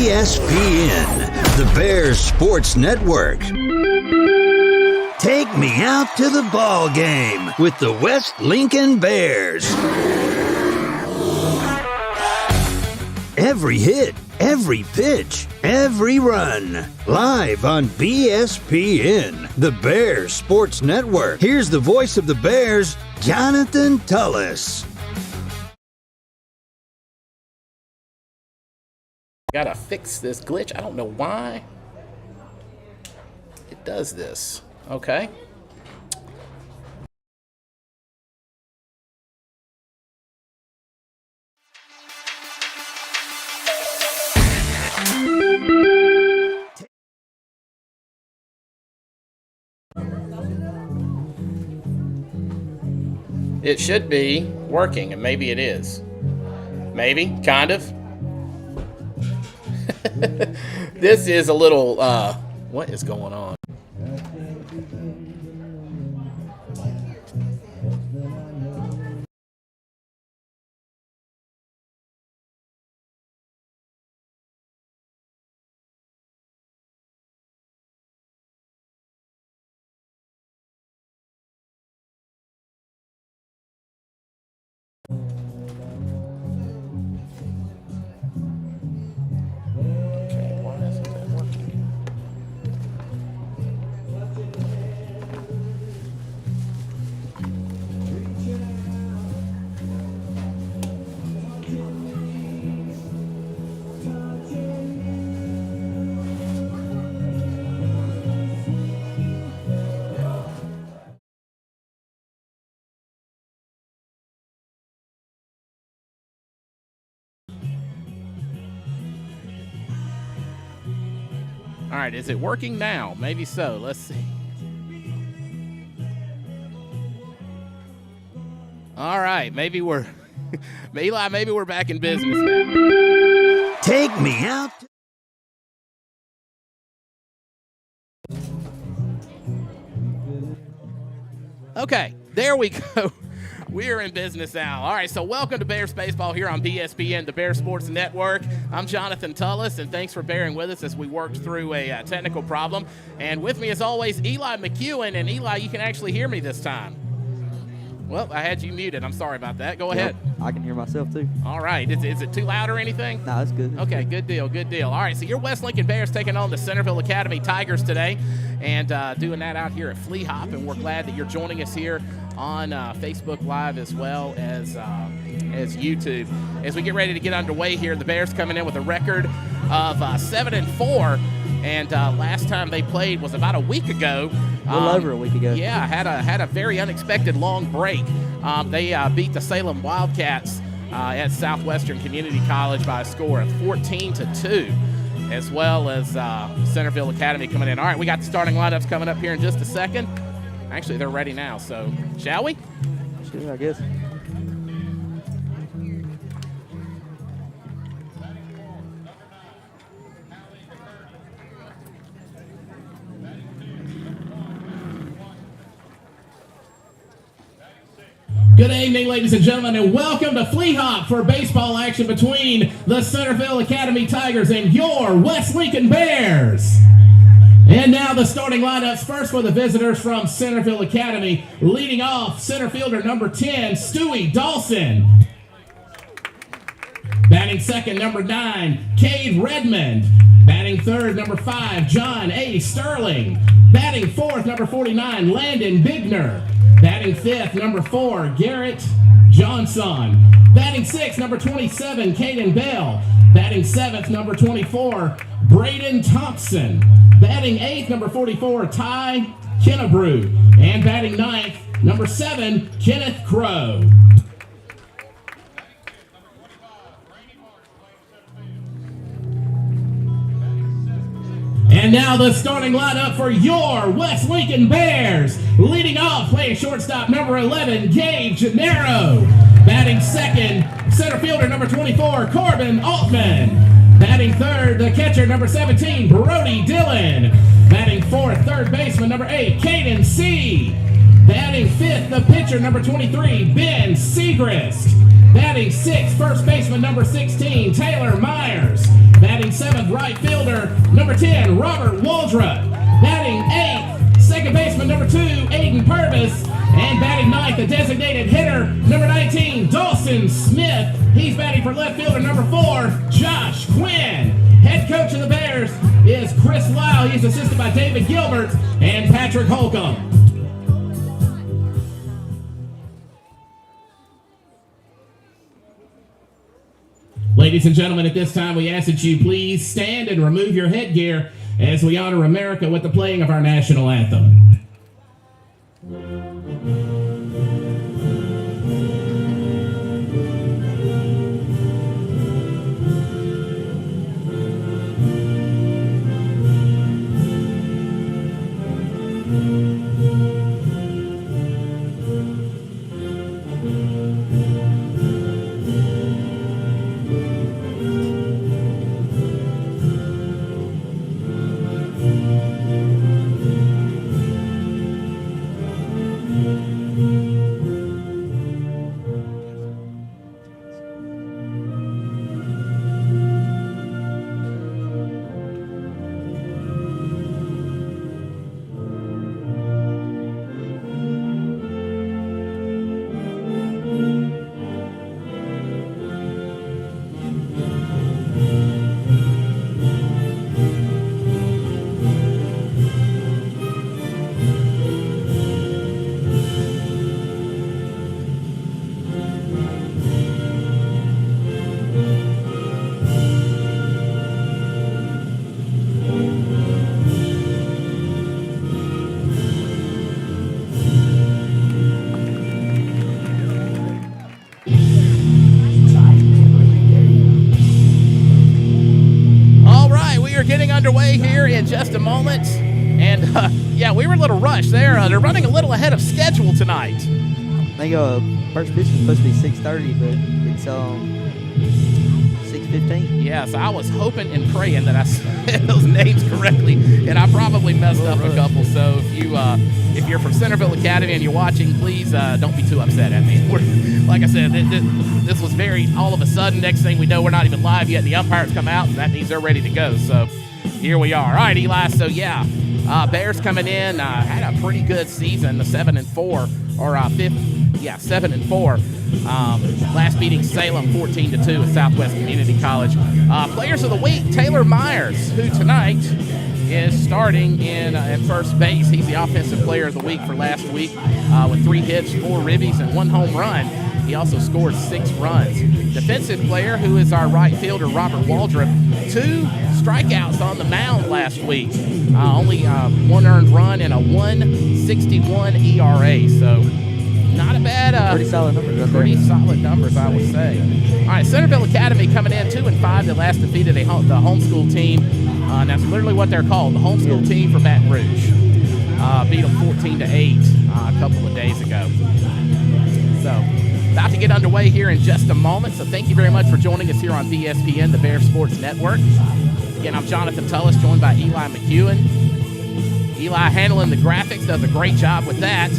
ESPN, the Bears Sports Network. Take me out to the ball game with the West Lincoln Bears. Every hit, every pitch, every run. Live on BSPN, the Bears Sports Network. Here's the voice of the Bears, Jonathan Tullis. Gotta fix this glitch. I don't know why it does this. Okay. It should be working, and maybe it is. Maybe, kind of. This is a little, what is going on? All right, is it working now? Maybe so. Let's see. All right, maybe we're Eli, maybe we're back in business now. Take me out. Okay, there we go. We're in business now. All right, so welcome to Bears Baseball here on BSPN, the Bears Sports Network. I'm Jonathan Tullis, and thanks for bearing with us as we worked through a technical problem. And with me, as always, Eli McEwen. And Eli, you can actually hear me this time. Well, I had you muted. I'm sorry about that. Go ahead. I can hear myself, too. All right. Is it too loud or anything? No, it's good. Okay, good deal, good deal. All right, so your West Lincoln Bears taking on the Centreville Academy Tigers today and doing that out here at Flea Hop, and we're glad that you're joining us here on Facebook Live as well as YouTube. As we get ready to get underway here, the Bears coming in with a record of 7-4. And last time they played was about a week ago. A little over a week ago. Yeah, had a very unexpected long break. They beat the Salem Wildcats at Southwestern Community College by a score of 14-2, as well as Centreville Academy coming in. All right, we got the starting lineups coming up here in just a second. Actually, they're ready now, so shall we? Sure, I guess. Good evening, ladies and gentlemen, and welcome to Flea Hop for baseball action between the Centreville Academy Tigers and your West Lincoln Bears. And now the starting lineups, first for the visitors from Centreville Academy. Leading off, center fielder number 10, Stewie Dawson. Batting second, number 9, Cade Redmond. Batting third, number 5, John A. Sterling. Batting fourth, number 49, Landon Bigner. Batting fifth, number 4, Garrett Johnson. Batting sixth, number 27, Caden Bell. Batting seventh, number 24, Braden Thompson. Batting eighth, number 44, Ty Kennebrew. And batting ninth, number 7, Kenneth Crow. And now the starting lineup for your West Lincoln Bears. Leading off, playing shortstop, number 11, Gabe Gennaro. Batting second, center fielder, number 24, Corbin Altman. Batting third, the catcher, number 17, Brody Dillon. Batting fourth, third baseman, number 8, Caden C. Batting fifth, the pitcher, number 23, Ben Segrist. Batting 6th, first baseman number 16, Taylor Myers. Batting 7th, right fielder number 10, Robert Waldrop. Batting 8th, second baseman number 2, Aiden Purvis. And batting 9th, the designated hitter number 19, Dawson Smith. He's batting for left fielder number 4, Josh Quinn. Head coach of the Bears is Chris Lau. He's assisted by David Gilbert and Patrick Holcomb. Ladies and gentlemen, at this time we ask that you please stand and remove your headgear as we honor America with the playing of our national anthem. Underway here in just a moment, and yeah, we were a little rushed there. They're running a little ahead of schedule tonight. I think first pitch is supposed to be 6:30, but it's 6:15. Yes, I was hoping and praying that I said those names correctly, and I probably messed up a couple. So if you're from Centreville Academy and you're watching, please don't be too upset at me. Like I said, this was very all of a sudden. Next thing we know, we're not even live yet. The umpires come out, and that means they're ready to go. So here we are. All right, Eli. So yeah, Bears coming in had a pretty good season, the 7-4 or 7-4. Last beating Salem 14-2 at Southwest Community College. Players of the week: Taylor Myers, who tonight is starting in at first base. He's the offensive player of the week for last week with 3 hits, 4 ribbies, and 1 home run. He also scored 6 runs. Defensive player, who is our right fielder, Robert Waldrop, 2 strikeouts on the mound last week. Only 1 earned run and a 1.61 ERA. So not a bad. Pretty solid numbers. Pretty solid numbers, I would say. All right, Centreville Academy coming in 2-5. They last defeated the homeschool team. And that's literally what they're called, the homeschool team for Baton Rouge. Beat them 14-8 a couple of days ago. So about to get underway here in just a moment. So thank you very much for joining us here on VSPN, the Bears Sports Network. Again, I'm Jonathan Tullis, joined by Eli McEwen. Eli handling the graphics, does a great job with that.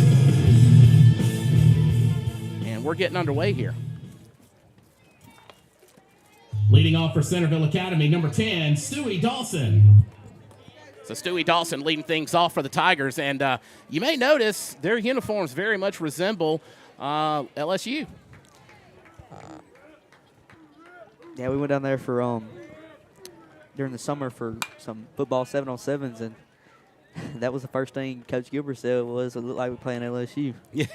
And we're getting underway here. Leading off for Centreville Academy, number 10, Stewie Dawson. So Stewie Dawson leading things off for the Tigers. And you may notice their uniforms very much resemble LSU. Yeah, we went down there for during the summer for some football 7-on-7s, and that was the first thing Coach Gilbert said was it looked like we're playing LSU. Yeah.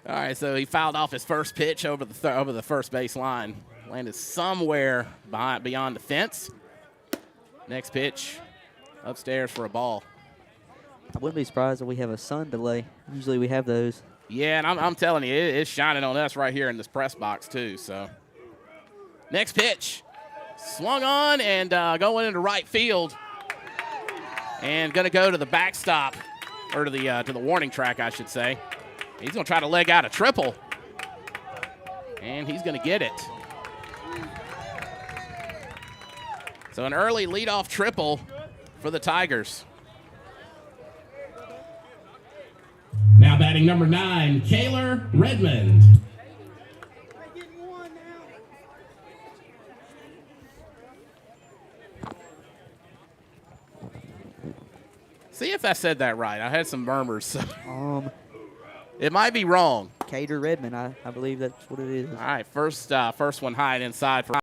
All right, so he fouled off his first pitch over the first base line. Landed somewhere beyond the fence. Next pitch, upstairs for a ball. I wouldn't be surprised if we have a sun delay. Usually we have those. Yeah, and I'm telling you, it's shining on us right here in this press box too. So, next pitch, swung on and going into right field, and going to go to the backstop, or to the warning track, I should say. He's going to try to leg out a triple, and he's going to get it. So an early leadoff triple for the Tigers. Now batting number 9, Kaylor Redmond. if I said that right. I had some murmurs. It might be wrong. Cade or Redmond, I believe that's what it is. All right, first one high and inside for.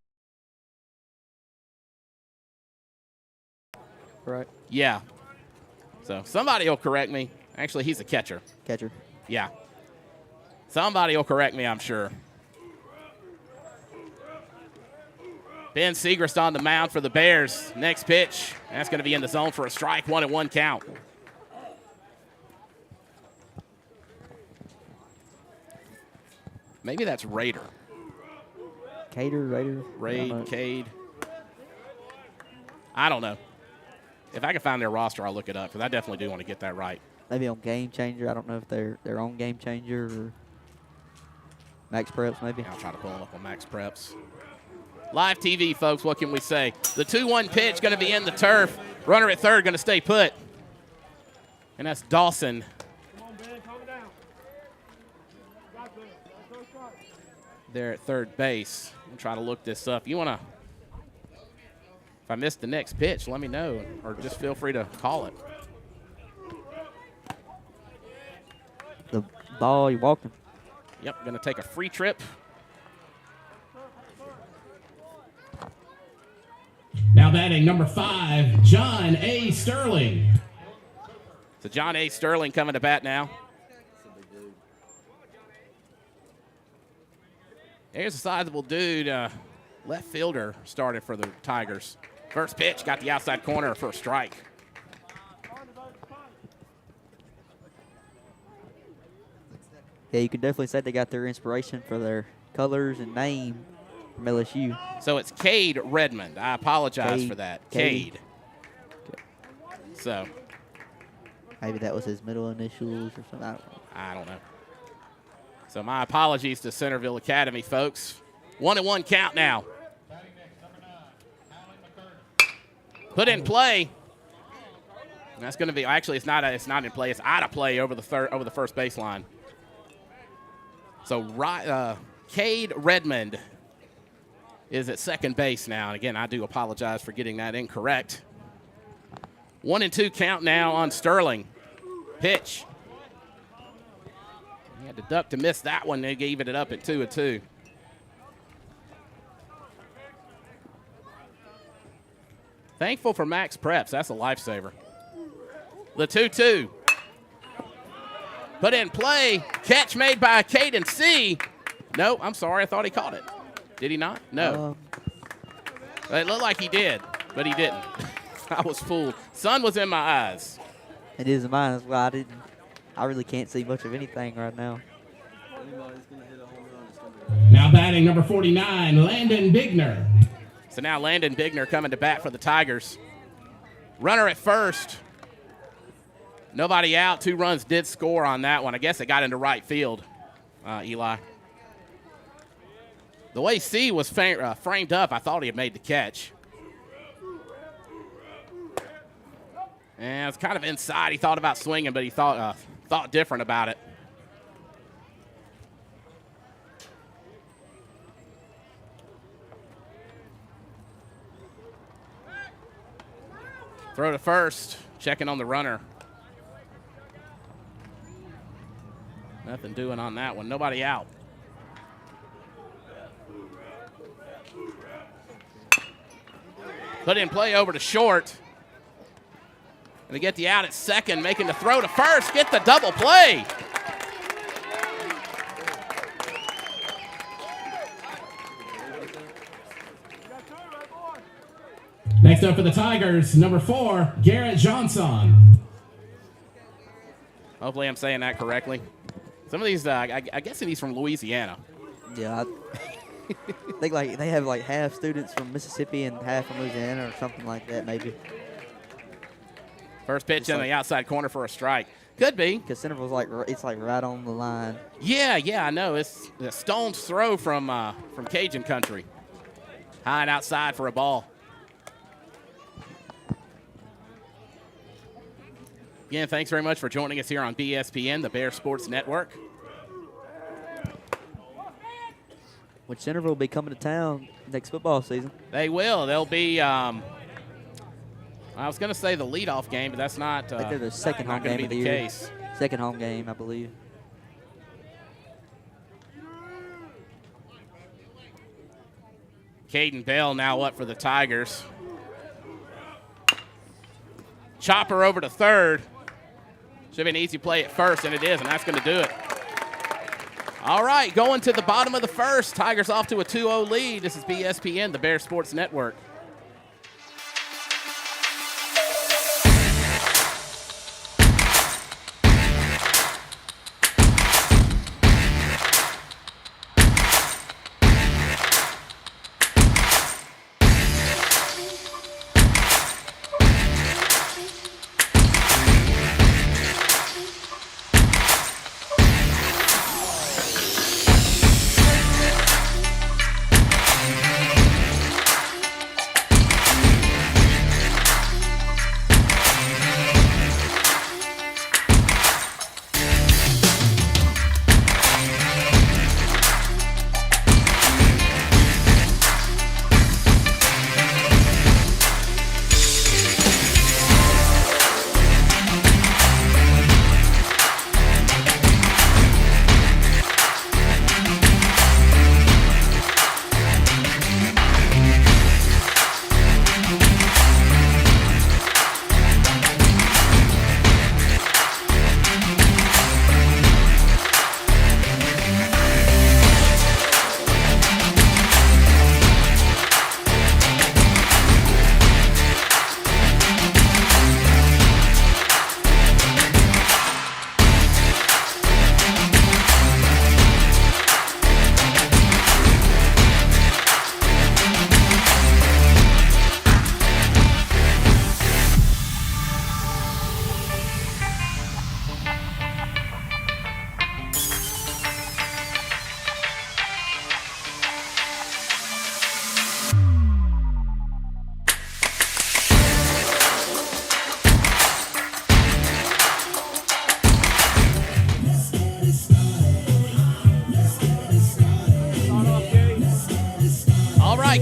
Right. Yeah. So somebody will correct me. Actually, he's a catcher. Catcher. Yeah. Somebody will correct me, I'm sure. Ben Segrist on the mound for the Bears. Next pitch. That's going to be in the zone for a strike. 1-1 count. Maybe that's Raider. Cader, Raider. Cade. I don't know. If I can find their roster, I'll look it up because I definitely do want to get that right. Maybe on Game Changer. I don't know if they're on Game Changer or Max Preps maybe. Yeah, I'll try to pull them up on Max Preps. Live TV, folks, what can we say? The 2-1 pitch going to be in the turf. Runner at third going to stay put. And that's Dawson. Come on, Ben, calm it down. There at third base. I'm trying to look this up. You want to, if I missed the next pitch, let me know, or just feel free to call it. The ball, you walking. Yep, going to take a free trip. Now batting number 5, John A. Sterling. So John A. Sterling coming to bat now. There's a sizable dude, left fielder, started for the Tigers. First pitch, got the outside corner for a strike. Yeah, you can definitely say they got their inspiration for their colors and name from LSU. So it's Cade Redmond. I apologize for that. Cade. So. Maybe that was his middle initials or something. I don't know. So my apologies to Centreville Academy, folks. 1-1 count now. Put in play. That's going to be actually it's not in play. It's out of play over the first baseline. So Cade Redmond is at second base now. And again, I do apologize for getting that incorrect. 1-2 count now on Sterling. Pitch. He had to duck to miss that one. They gave it up at 2-2. Thankful for Max Preps. That's a lifesaver. The 2-2. Put in play. Catch made by Caden C. No, I'm sorry. I thought he caught it. Did he not? No. It looked like he did, but he didn't. I was fooled. Sun was in my eyes. It is in mine as well. I really can't see much of anything right now. Now batting number 49, Landon Bigner. So now Landon Bigner coming to bat for the Tigers. Runner at first. Nobody out. 2 runs did score on that one. I guess it got into right field, Eli. The way C was framed up, I thought he had made the catch. And it's kind of inside. He thought about swinging, but he thought different about it. Throw to first, checking on the runner. Nothing doing on that one. Nobody out. Put in play over to short. And to get the out at second, making the throw to first, get the double play. Next up for the Tigers, number 4, Garrett Johnson. Hopefully I'm saying that correctly. Some of these, I guess he's from Louisiana. Yeah, I think like they have like half students from Mississippi and half from Louisiana or something like that maybe. First pitch in the outside corner for a strike. Could be. Because Centreville's like it's like right on the line. Yeah, I know. It's a stone's throw from Cajun country. High and outside for a ball. Again, thanks very much for joining us here on BSPN, the Bear Sports Network. Which Centreville will be coming to town next football season. They will. They'll be, I I was going to say the leadoff game, but that's not, I think they're the second home not going game to of be the the year. case. Second home game, I believe. Caden Bell now up for the Tigers. Chopper over to third. Should be an easy play at first, and it is, and that's going to do it. All right, going to the bottom of the first. Tigers off to a 2-0 lead. This is BSPN, the Bears Sports Network.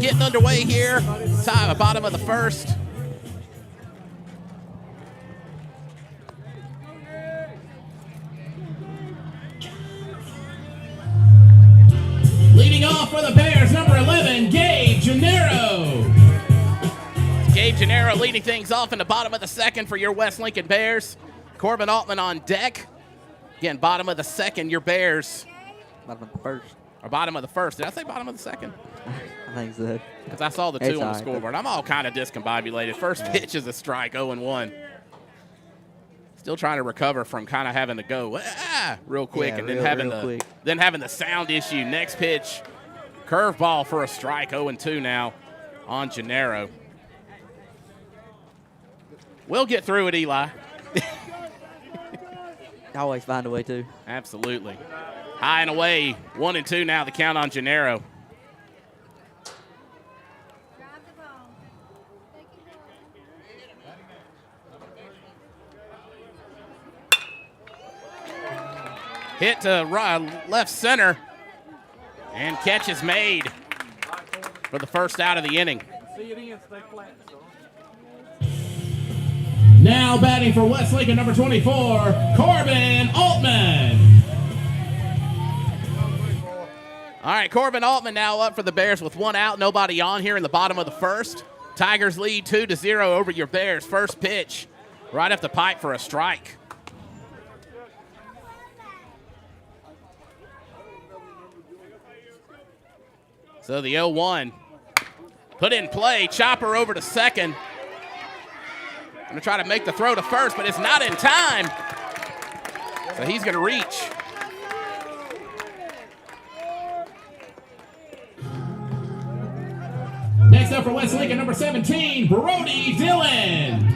Getting underway here. Time, bottom of the first. Leading off for the Bears, number 11, Gabe Gennaro. Gabe Gennaro leading things off in the bottom of the second for your West Lincoln Bears. Corbin Altman on deck. Again, bottom of the second, your Bears. Bottom of the first. Or bottom of the first. Did I say bottom of the second? I think so. Because I saw the 2 on the scoreboard. I'm all kind of discombobulated. First pitch is a strike, 0-1. Still trying to recover from kind of having to go real quick and then having the sound issue. Next pitch, curveball for a strike, 0-2 now on Gennaro. We'll get through it, Eli. I always find a way to. Absolutely. High and away, 1-2 now, the count on Gennaro. Hit to left center, and catch is made for the first out of the inning. Now batting for West Lincoln, number 24, Corbin Altman. All right, Corbin Altman now up for the Bears with 1 out, nobody on here in the bottom of the first. Tigers lead 2-0 over your Bears. First pitch, right up the pipe for a strike. So the 0-1 put in play, chopper over to second. Going to try to make the throw to first, but it's not in time. So he's going to reach. Next up for West Lincoln, number 17, Brody Dillon.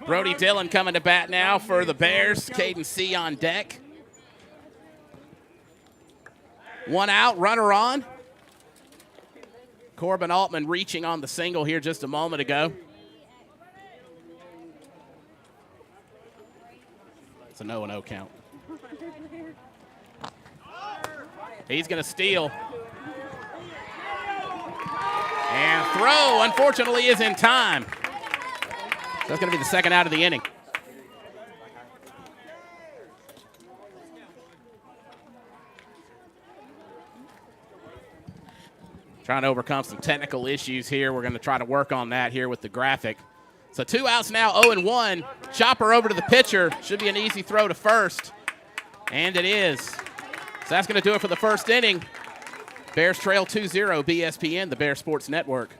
Brody Dillon coming to bat now for the Bears. Caden C on deck. 1 out, runner on. Corbin Altman reaching on the single here just a moment ago. It's a 0-0 count. He's going to steal. And throw, unfortunately, is in time. So that's going to be the second out of the inning. Trying to overcome some technical issues here. We're going to try to work on that here with the graphic. So 2 outs now, 0-1. Chopper over to the pitcher. Should be an easy throw to first. And it is. So that's going to do it for the first inning. Bears trail 2-0, BSPN, the Bears Sports Network.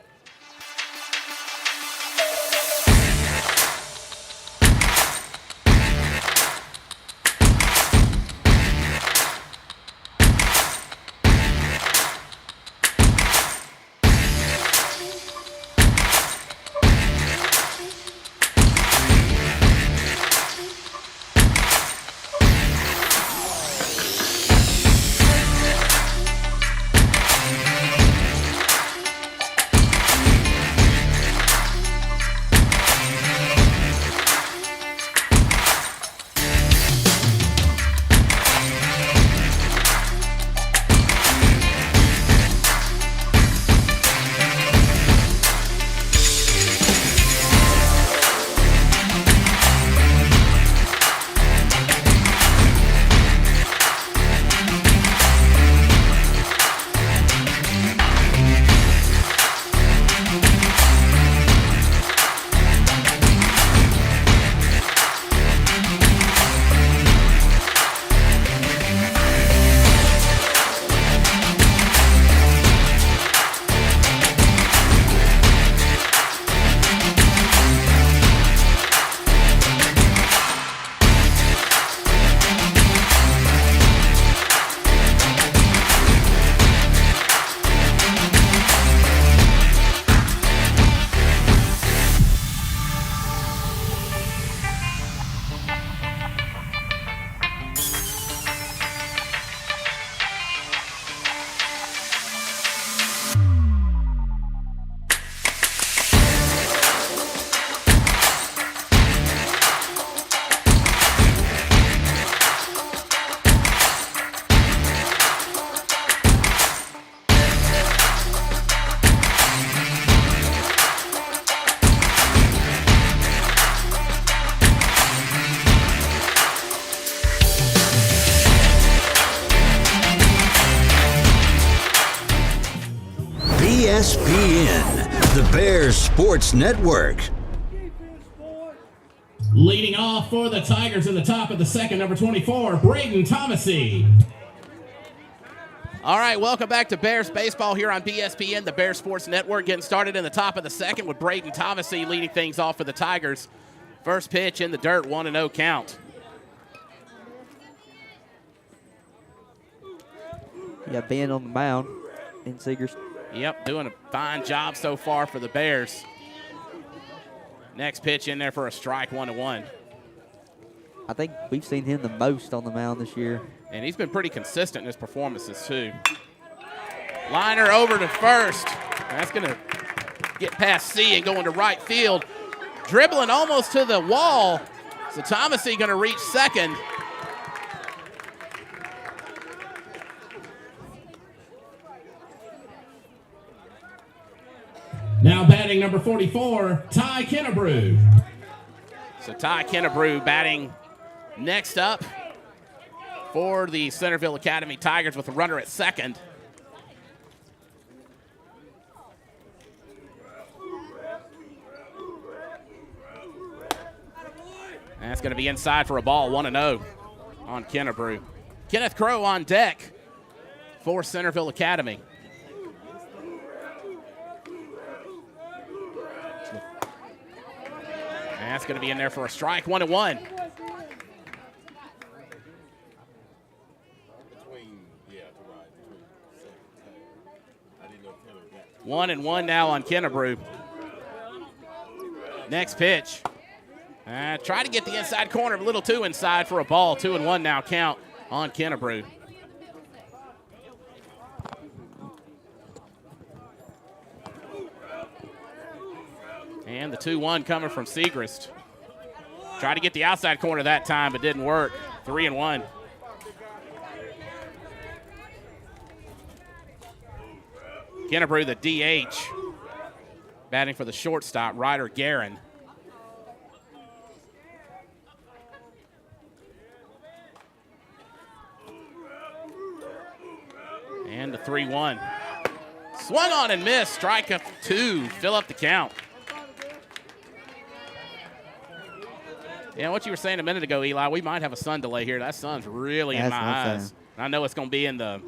ESPN, the Bears Sports Network. Leading off for the Tigers in the top of the second, number 24, Braden Thomasy. All right, welcome back to Bears Baseball here on BSPN, the Bears Sports Network. Getting started in the top of the second with Braden Thomasy leading things off for the Tigers. First pitch in the dirt, 1-0 count. Yeah, Ben on the mound in Seegers. Yep, doing a fine job so far for the Bears. Next pitch in there for a strike, 1-1. I think we've seen him the most on the mound this year. And he's been pretty consistent in his performances, too. Liner over to first. That's going to get past C and go into right field. Dribbling almost to the wall. So Thomasy going to reach second. Now batting number 44, Ty Kennebrew. So Ty Kennebrew batting next up for the Centreville Academy Tigers with a runner at second. That's going to be inside for a ball, 1-0 on Kennebrew. Kenneth Crow on deck for Centreville Academy. That's going to be in there for a strike, 1-1. 1-1 now on Kennebrew. Next pitch. Try to get the inside corner, a little too inside for a ball. 2-1 now count on Kennebrew. And the 2-1 coming from Segrist. Tried to get the outside corner that time, but didn't work. 3-1. Kennebrew, the DH. Batting for the shortstop, Ryder Guerin. And the 3-1. Swung on and missed. Strike up 2. Fill up the count. Yeah, what you were saying a minute ago, Eli, we might have a sun delay here. That sun's really in my eyes. I know it's going to be in the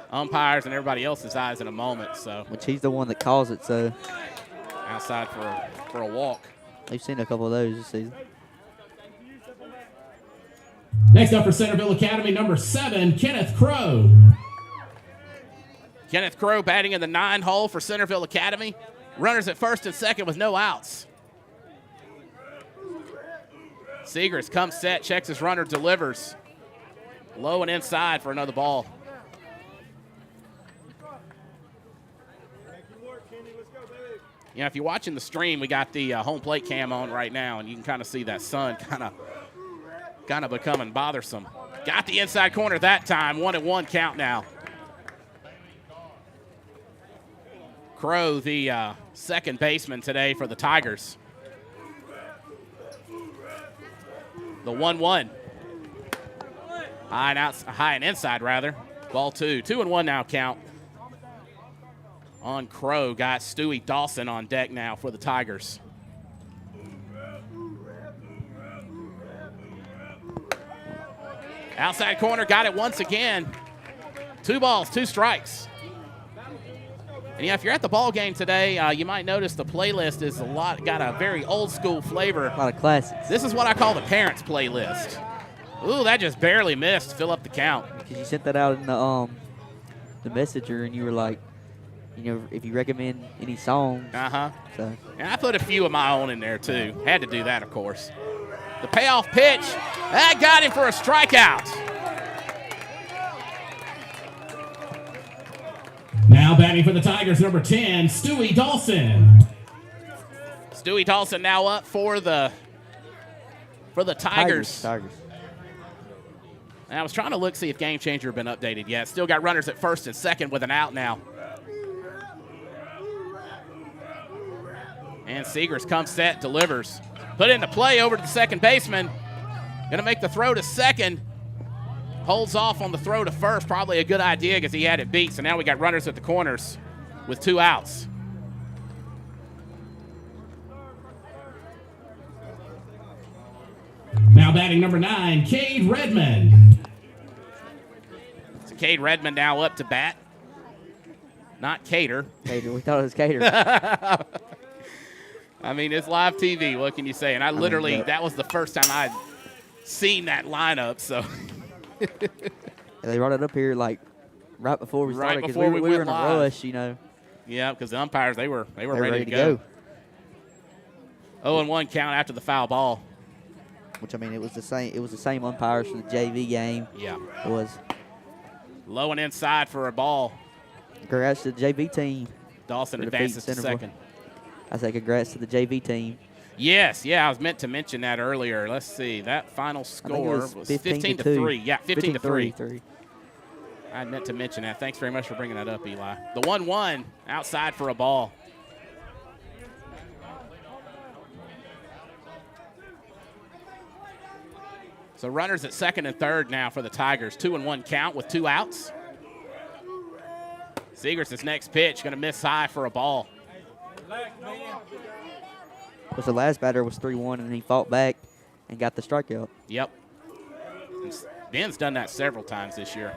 umpires and everybody else's eyes in a moment. So, which he's the one that calls it, so. Outside for a walk. We've seen a couple of those this season. Next up for Centreville Academy, number 7, Kenneth Crow. Kenneth Crow batting in the 9 hole for Centreville Academy. Runners at first and second with no outs. Seegers comes set, checks his runner, delivers. Low and inside for another ball. You know, if you're watching the stream, we got the home plate cam on right now, and you can kind of see that sun kind of becoming bothersome. Got the inside corner that time. 1-1 count now. Crow, the second baseman today for the Tigers. The 1-1. High and inside, rather. Ball 2. 2-1 now count. On Crow, got Stewie Dawson on deck now for the Tigers. Outside corner, got it once again. 2 balls, 2 strikes. And yeah, if you're at the ball game today, you might notice the playlist is got a very old school flavor. A lot of classics. This is what I call the parents' playlist. Ooh, that just barely missed. Fill up the count. Because you sent that out in the messenger, and you were like, you know, if you recommend any songs. So. And I put a few of my own in there too. Had to do that, of course. The payoff pitch, that got him for a strikeout. Now batting for the Tigers, number 10, Stewie Dawson. Stewie Dawson now up for the Tigers. Tigers. And I was trying to see if Game Changer had been updated yet. Still got runners at first and second with an out now. And Seegers comes set, delivers. Put into play over to the second baseman. Going to make the throw to second. Holds off on the throw to first. Probably a good idea because he had it beat. So now we got runners at the corners with 2 outs. Now batting number 9, Cade Redmond. So Cade Redmond now up to bat. Not Cater. Cater. We thought it was Cater. I mean, it's live TV. What can you say? And I literally, that was the first time I'd seen that lineup. So they brought it up here like right before we started. Right before we were in live. a rush, you know. Yeah, because the umpires, they were ready to go. 0-1 count after the foul ball. Which, I mean, it was the same umpires for the JV game. Yeah. It was. Low and inside for a ball. Congrats to the JV team. Dawson advances to second. I say congrats to the JV team. Yes, yeah, I was meant to mention that earlier. Let's see. That final score was 15-3. Yeah, 15-3. I meant to mention that. Thanks very much for bringing that up, Eli. The 1-1 outside for a ball. So runners at second and third now for the Tigers. 2-1 count with 2 outs. Seegers' next pitch, going to miss high for a ball. Because the last batter was 3-1, and he fought back and got the strikeout. Yep. Ben's done that several times this year.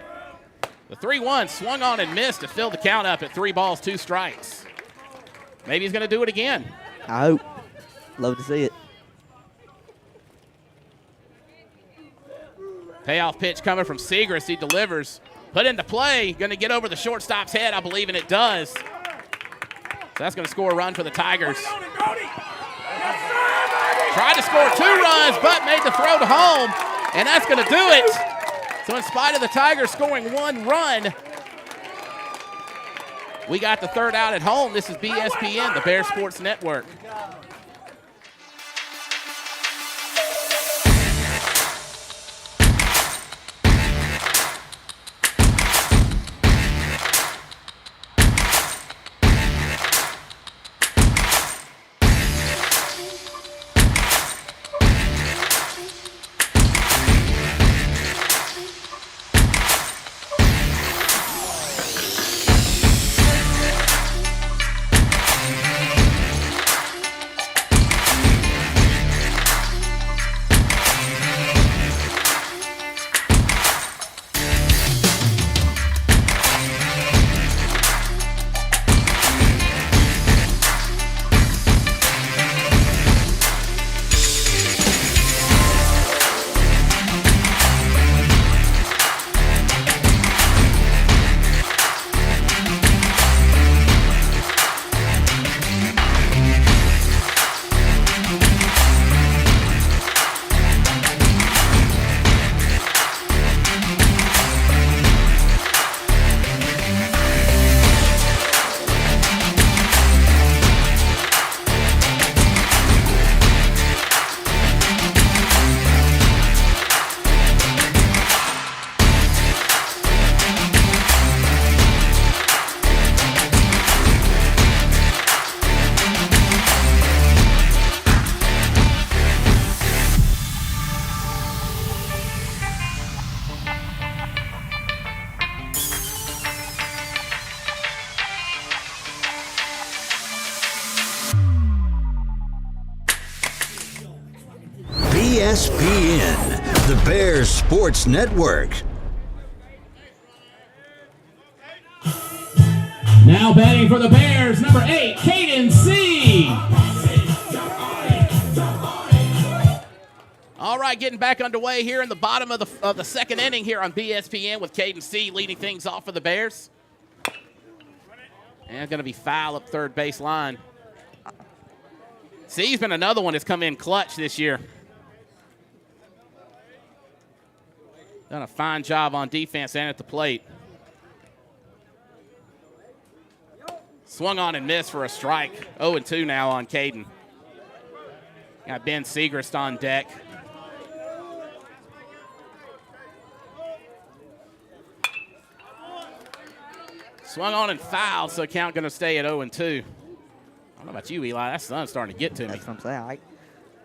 The 3-1 swung on and missed to fill the count up at 3 balls, 2 strikes. Maybe he's going to do it again. I hope. Love to see it. Payoff pitch coming from Seegers. He delivers. Put into play. Going to get over the shortstop's head, I believe, and it does. So that's going to score a run for the Tigers. Tried to score 2 runs, but made the throw to home, and that's going to do it. So in spite of the Tigers scoring 1 run, we got the 3rd out at home. This is BSPN, the Bear Sports Network. BSPN, the Bears Sports Network. Now batting for the Bears, number 8, Caden C. All right, getting back underway here in the bottom of the second inning here on BSPN with Caden C leading things off for the Bears. And going to be foul up third base line. C's been another one that's come in clutch this year. Done a fine job on defense and at the plate. Swung on and missed for a strike. 0-2 now on Caden. Got Ben Segrist on deck. Swung on and fouled, so count going to stay at 0-2. I don't know about you, Eli. That sun's starting to get to me. That's what I'm saying.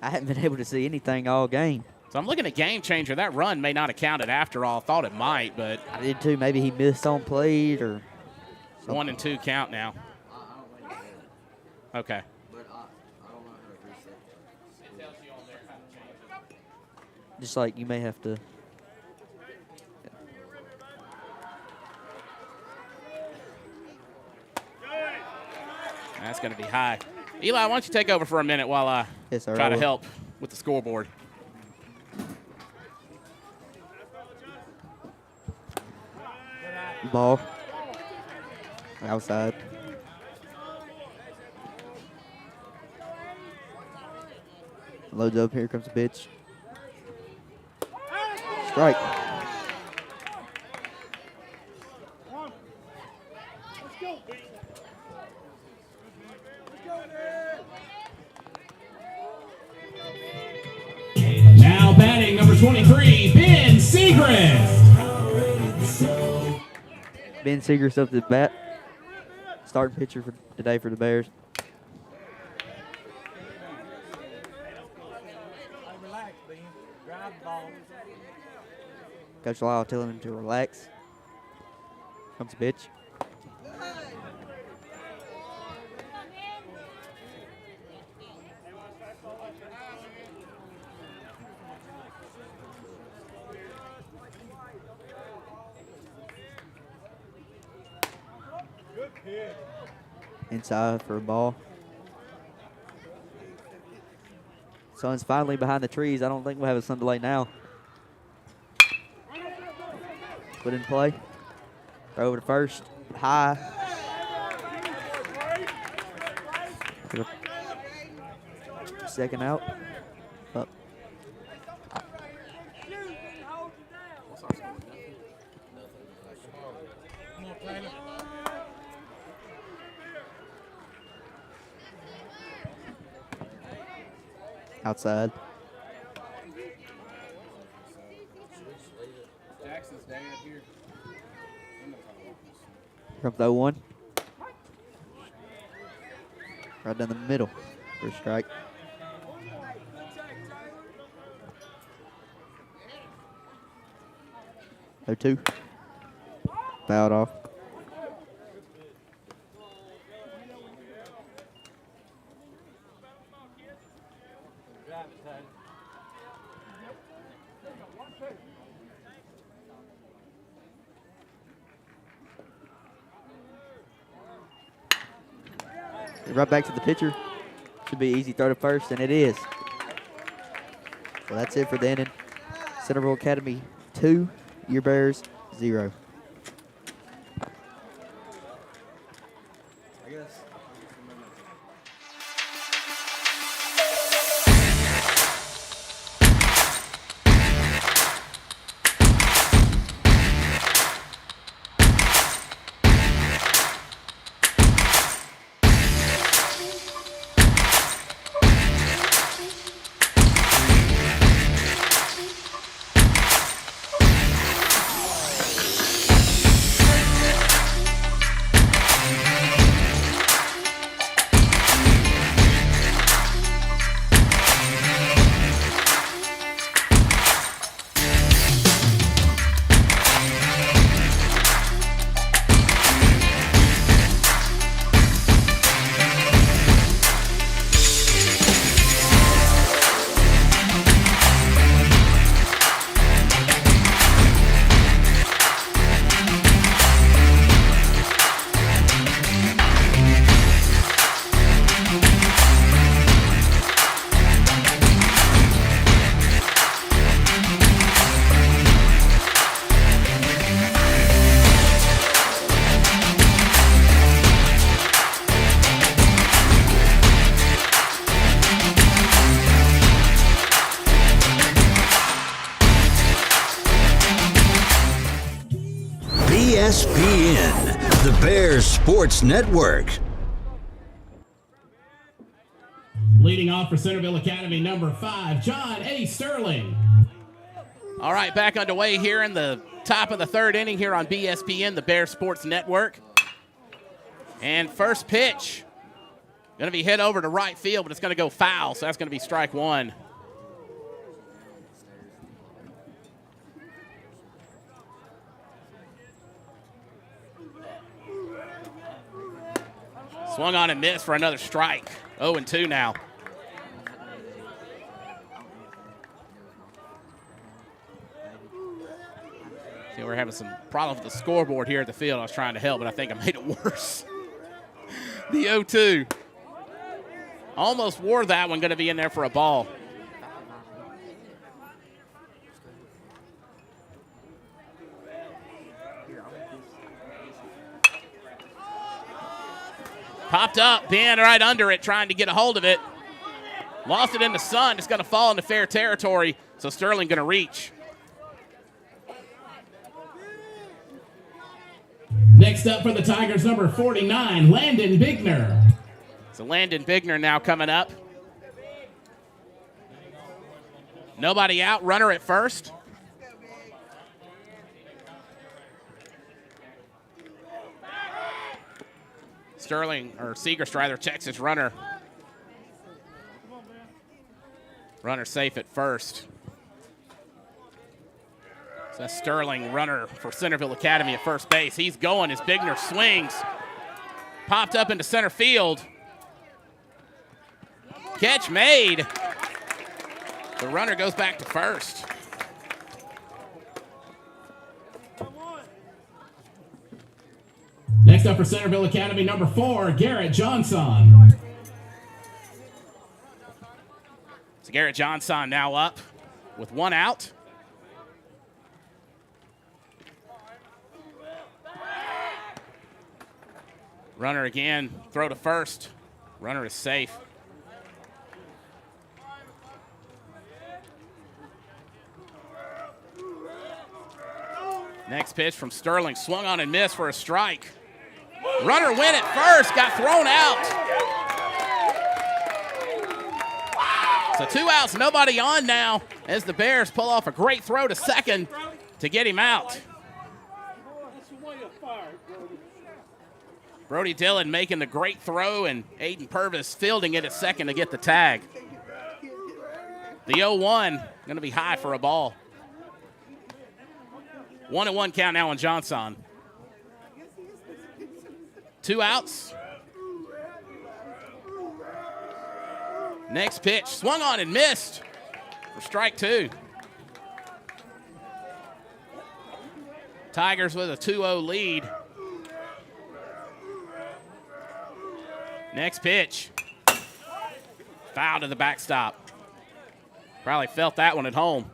I haven't been able to see anything all game. So I'm looking at game changer. That run may not have counted after all. Thought it might, but I did too. Maybe he missed on plate or something. 1-2 count now. Okay. Just like you may have to. That's going to be high. Eli, why don't you take over for a minute while I try to help with the scoreboard. Ball. Outside. Loads up. Here comes the pitch. Strike. Now batting, number 23, Ben Segrist. Ben Segrist up to the bat. Starting pitcher for today for the Bears. Relax, Ben. Drive the ball. Coach Lyle telling him to relax. Comes the pitch. Inside for a ball. Sun's finally behind the trees. I don't think we'll have a sun delay now. Put in play. Throw over to first. High. Second out. Up. Outside. Here comes the 0-1. Right down the middle for a strike. Oh, 2. Fouled off. Right back to the pitcher. Should be easy throw to first, and it is. So that's it for the inning. Centreville Academy 2, your Bears 0. BSPN, the Bears Sports Network. Leading off for Centreville Academy, number 5, John A. Sterling. All right, back underway here in the top of the third inning here on BSPN, the Bears Sports Network. And first pitch, going to be hit over to right field, but it's going to go foul, so that's going to be strike one. Swung on and missed for another strike. 0-2 now. See, we're having some problems with the scoreboard here at the field. I was trying to help, but I think I made it worse. The 0-2. Almost wore that one, going to be in there for a ball. Popped up, Ben right under it, trying to get a hold of it. Lost it in the sun. It's going to fall into fair territory, so Sterling going to reach. Next up for the Tigers, number 49, Landon Bigner. So Landon Bigner now coming up. Nobody out, runner at first. Segrist rather checks his runner. Runner safe at first. So that's Sterling, runner for Centreville Academy at first base. He's going as Bigner swings. Popped up into center field. Catch made. The runner goes back to first. Next up for Centreville Academy, number 4, Garrett Johnson. So Garrett Johnson now up with one out. Runner again, throw to first. Runner is safe. Next pitch from Sterling, swung on and missed for a strike. Runner went at first, got thrown out. So 2 outs, nobody on now as the Bears pull off a great throw to second to get him out. Brody Dillon making the great throw and Aiden Purvis fielding it at second to get the tag. The 0-1 going to be high for a ball. 1-1 count now on Johnson. 2 outs. Next pitch, swung on and missed for strike 2. Tigers with a 2-0 lead. Next pitch. Foul to the backstop. Probably felt that one at home.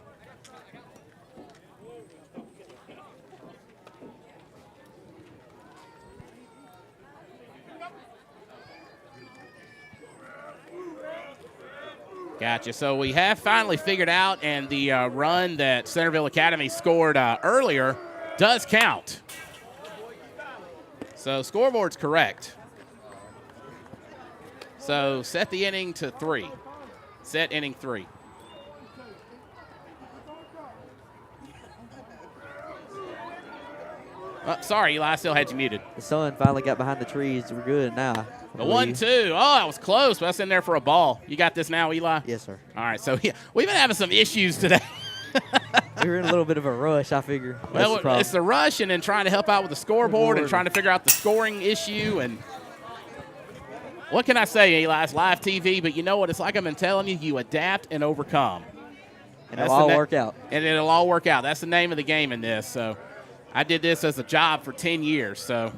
Gotcha. So we have finally figured out, and the run that Centreville Academy scored earlier does count. So scoreboard's correct. So set the inning to 3. Set inning 3. Oh, sorry, Eli, I still had you muted. The sun finally got behind the trees. We're good now. The 1-2. Oh, that was close, but that's in there for a ball. You got this now, Eli? Yes, sir. All right, so yeah, we've been having some issues today. We were in a little bit of a rush, I figure. Well, it's the rush and then trying to help out with the scoreboard and trying to figure out the scoring issue. And what can I say, Eli? It's live TV, but you know what? It's like I've been telling you, you adapt and overcome. And it'll all work out. And it'll all work out. That's the name of the game in this. So I did this as a job for 10 years, so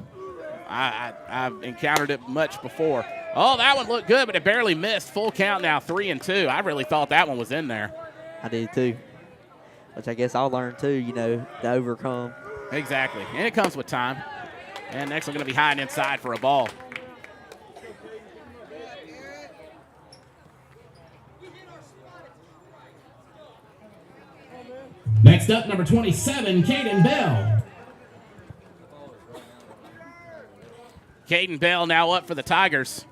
I've encountered it much before. Oh, that one looked good, but it barely missed. Full count now, 3-2. I really thought that one was in there. I did too, which I guess I'll learn too, you know, to overcome. Exactly, and it comes with time. And next we're going to be high and inside for a ball. Next up, number 27, Caden Bell. Caden Bell now up for the Tigers.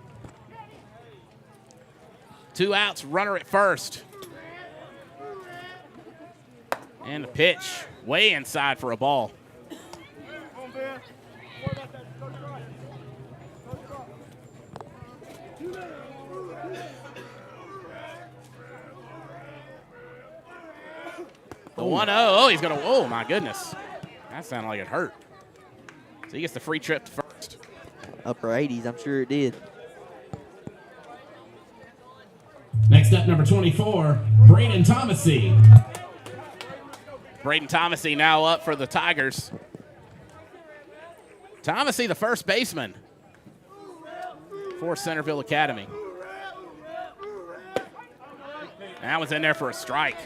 2 outs, runner at first. And the pitch way inside for a ball. The 1-0. Oh, he's going to, oh my goodness. That sounded like it hurt. So he gets the free trip to first. Upper 80s, I'm sure it did. Next up, number 24, Braden Thomasy. Braden Thomasy now up for the Tigers. Thomasy, the first baseman for Centreville Academy. That was in there for a strike.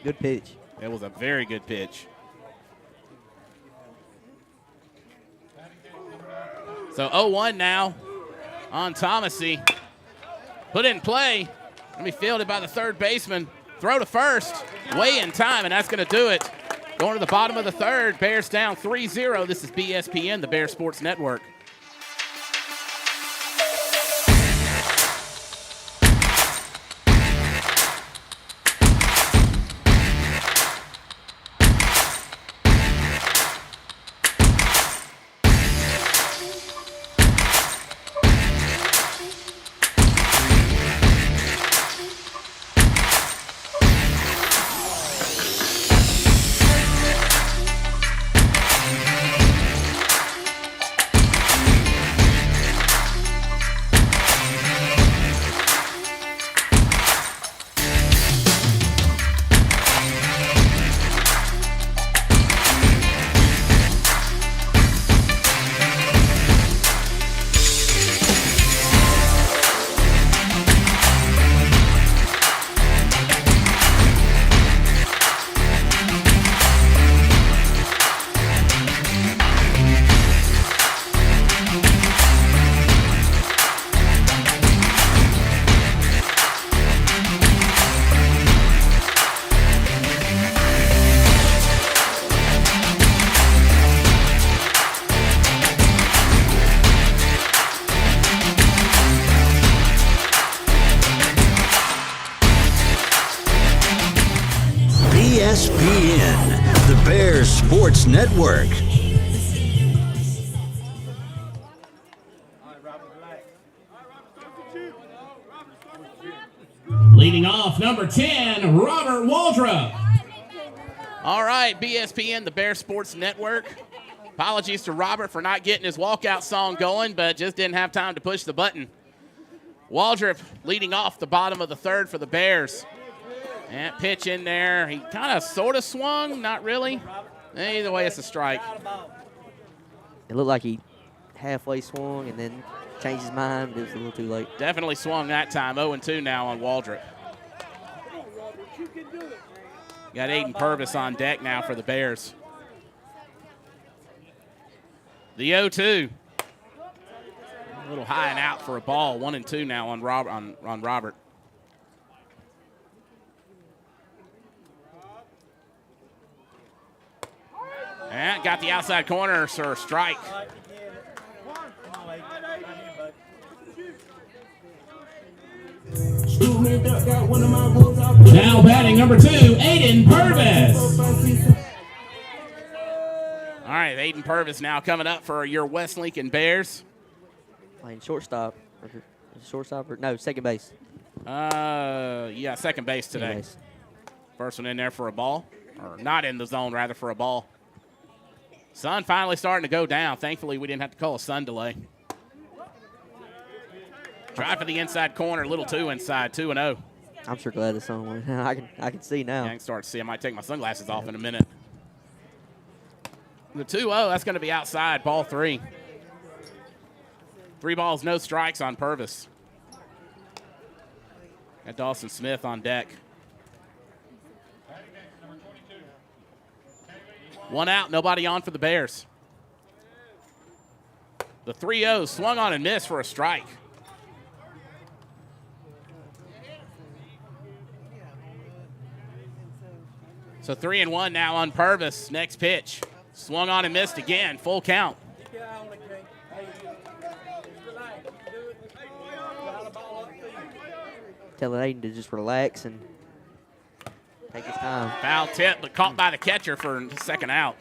Good pitch. It was a very good pitch. So 0-1 now on Thomasy. Put in play. Let me fielded by the third baseman. Throw to first. Way in time, and that's going to do it. Going to the bottom of the third. Bears down 3-0. This is BSPN, the Bear Sports Network. BSPN, the Bears Sports Network. Leading off, number 10, Robert Waldrop. All right, BSPN, the Bear Sports Network. Apologies to Robert for not getting his walkout song going, but just didn't have time to push the button. Waldrop leading off the bottom of the third for the Bears. And pitch in there. He kind of sort of swung, not really. Either way, it's a strike. It looked like he halfway swung and then changed his mind, but it was a little too late. Definitely swung that time. 0-2 now on Waldrop. Got Aiden Purvis on deck now for the Bears. The 0-2. A little high and out for a ball. 1-2 now on Robert. And got the outside corner, sir. Strike. Now batting number 2, Aiden Purvis. All right, Aiden Purvis now coming up for your West Lincoln Bears. Playing shortstop. No, second base. Yeah, second base today. Second base. First one in there for a ball. Or not in the zone, rather, for a ball. Sun finally starting to go down. Thankfully, we didn't have to call a sun delay. Drive for the inside corner, little 2 inside, 2-0. I'm sure glad the sun went. I can see now. Yeah, I can start to see. I might take my sunglasses off in a minute. The 2-0, that's going to be outside, ball 3. 3 balls, no strikes on Purvis. Got Dawson Smith on deck. 1 out, nobody on for the Bears. The 3-0 swung on and missed for a strike. So 3-1 now on Purvis. Next pitch. Swung on and missed again. Full count. telling Aiden to just relax and take his time. Foul tip, but caught by the catcher for the second out.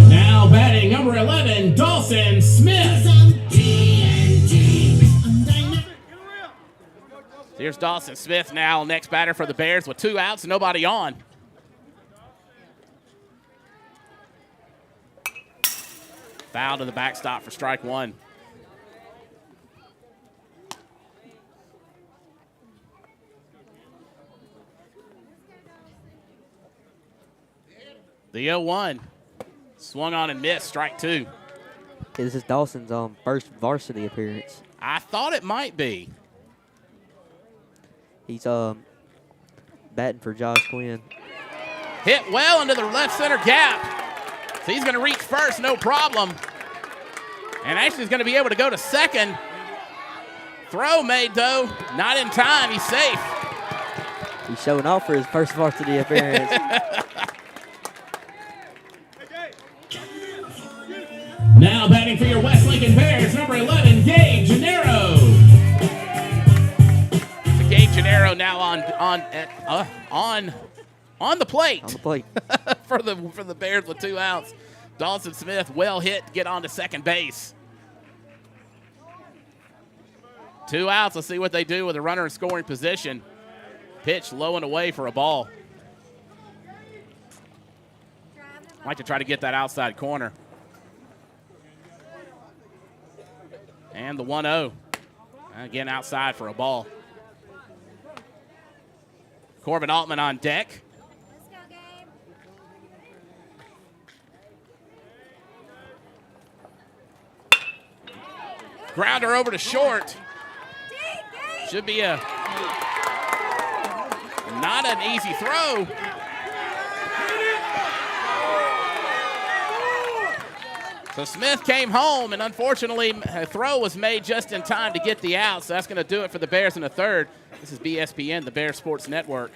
Now batting number 11, Dawson Smith. Here's Dawson Smith now, next batter for the Bears with 2 outs and nobody on. Foul to the backstop for strike 1. The 0-1. Swung on and missed, strike 2. This is Dawson's first varsity appearance. I thought it might be. He's batting for Josh Quinn. Hit well into the left center gap. So he's going to reach first, no problem. And actually he's going to be able to go to second. Throw made, though. Not in time. He's safe. He's showing off for his first varsity appearance. Now batting for your West Lincoln Bears, number 11, Gabe Gennaro. So Gabe Gennaro now on the plate. On the plate. for the Bears with 2 outs. Dawson Smith well hit to get on to second base. 2 outs. Let's see what they do with a runner in scoring position. Pitch low and away for a ball. Like to try to get that outside corner. And the 1-0. Again, outside for a ball. Corbin Altman on deck. Let's go, Gabe. Grounder over to short. Should be not an easy throw. So Smith came home, and unfortunately, a throw was made just in time to get the out. So that's going to do it for the Bears in the third. This is BSPN, the Bears Sports Network.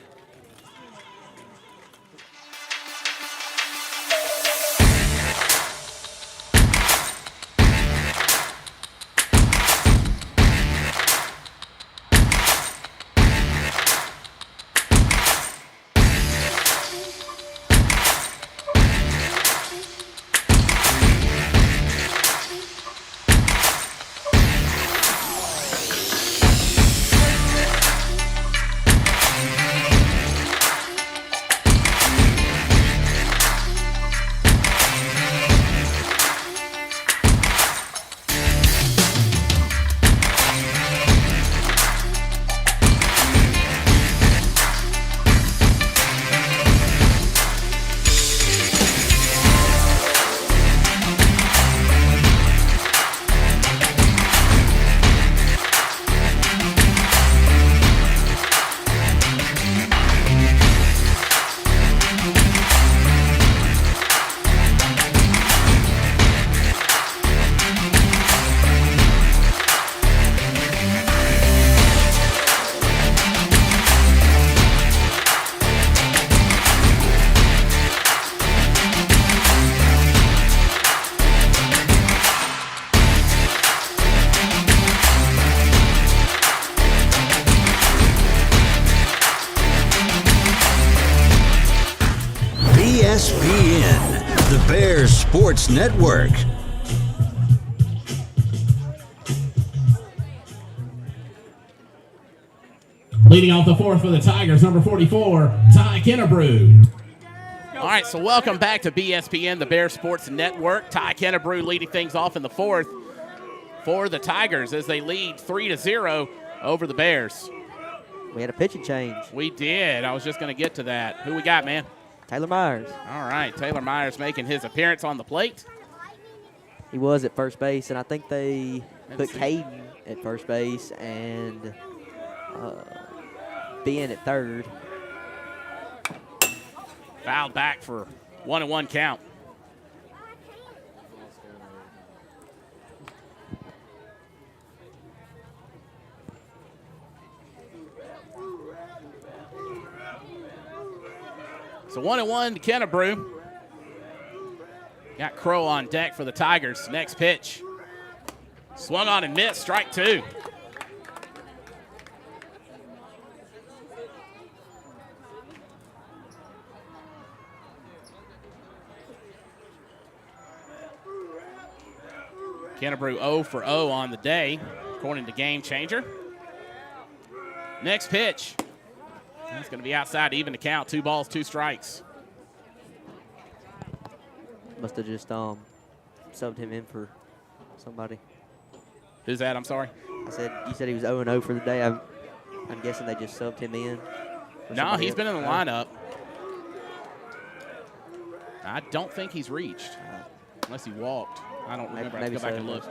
BSPN, the Bears Sports Network. Leading off the fourth for the Tigers, number 44, Ty Kennebrew. All right, so welcome back to BSPN, the Bears Sports Network. Ty Kennebrew leading things off in the fourth for the Tigers as they lead 3-0 over the Bears. We had a pitching change. We did. I was just going to get to that. Who we got, man? Taylor Myers. All right, Taylor Myers making his appearance on the plate. He was at first base, and I think they put Caden at first base and Ben at third. Fouled back for 1-1 count. So 1-1 to Kennebrew. Got Crow on deck for the Tigers. Next pitch. Swung on and missed. Strike 2. Kennebrew 0 for 0 on the day, according to Game Changer. Next pitch. That's going to be outside to even the count. 2 balls, 2 strikes. Must have just subbed him in for somebody. Who's that? I'm sorry. You said he was 0-0 for the day. I'm guessing they just subbed him in. No, he's been in the lineup. I don't think he's reached, unless he walked. I don't remember. I have to go back and look.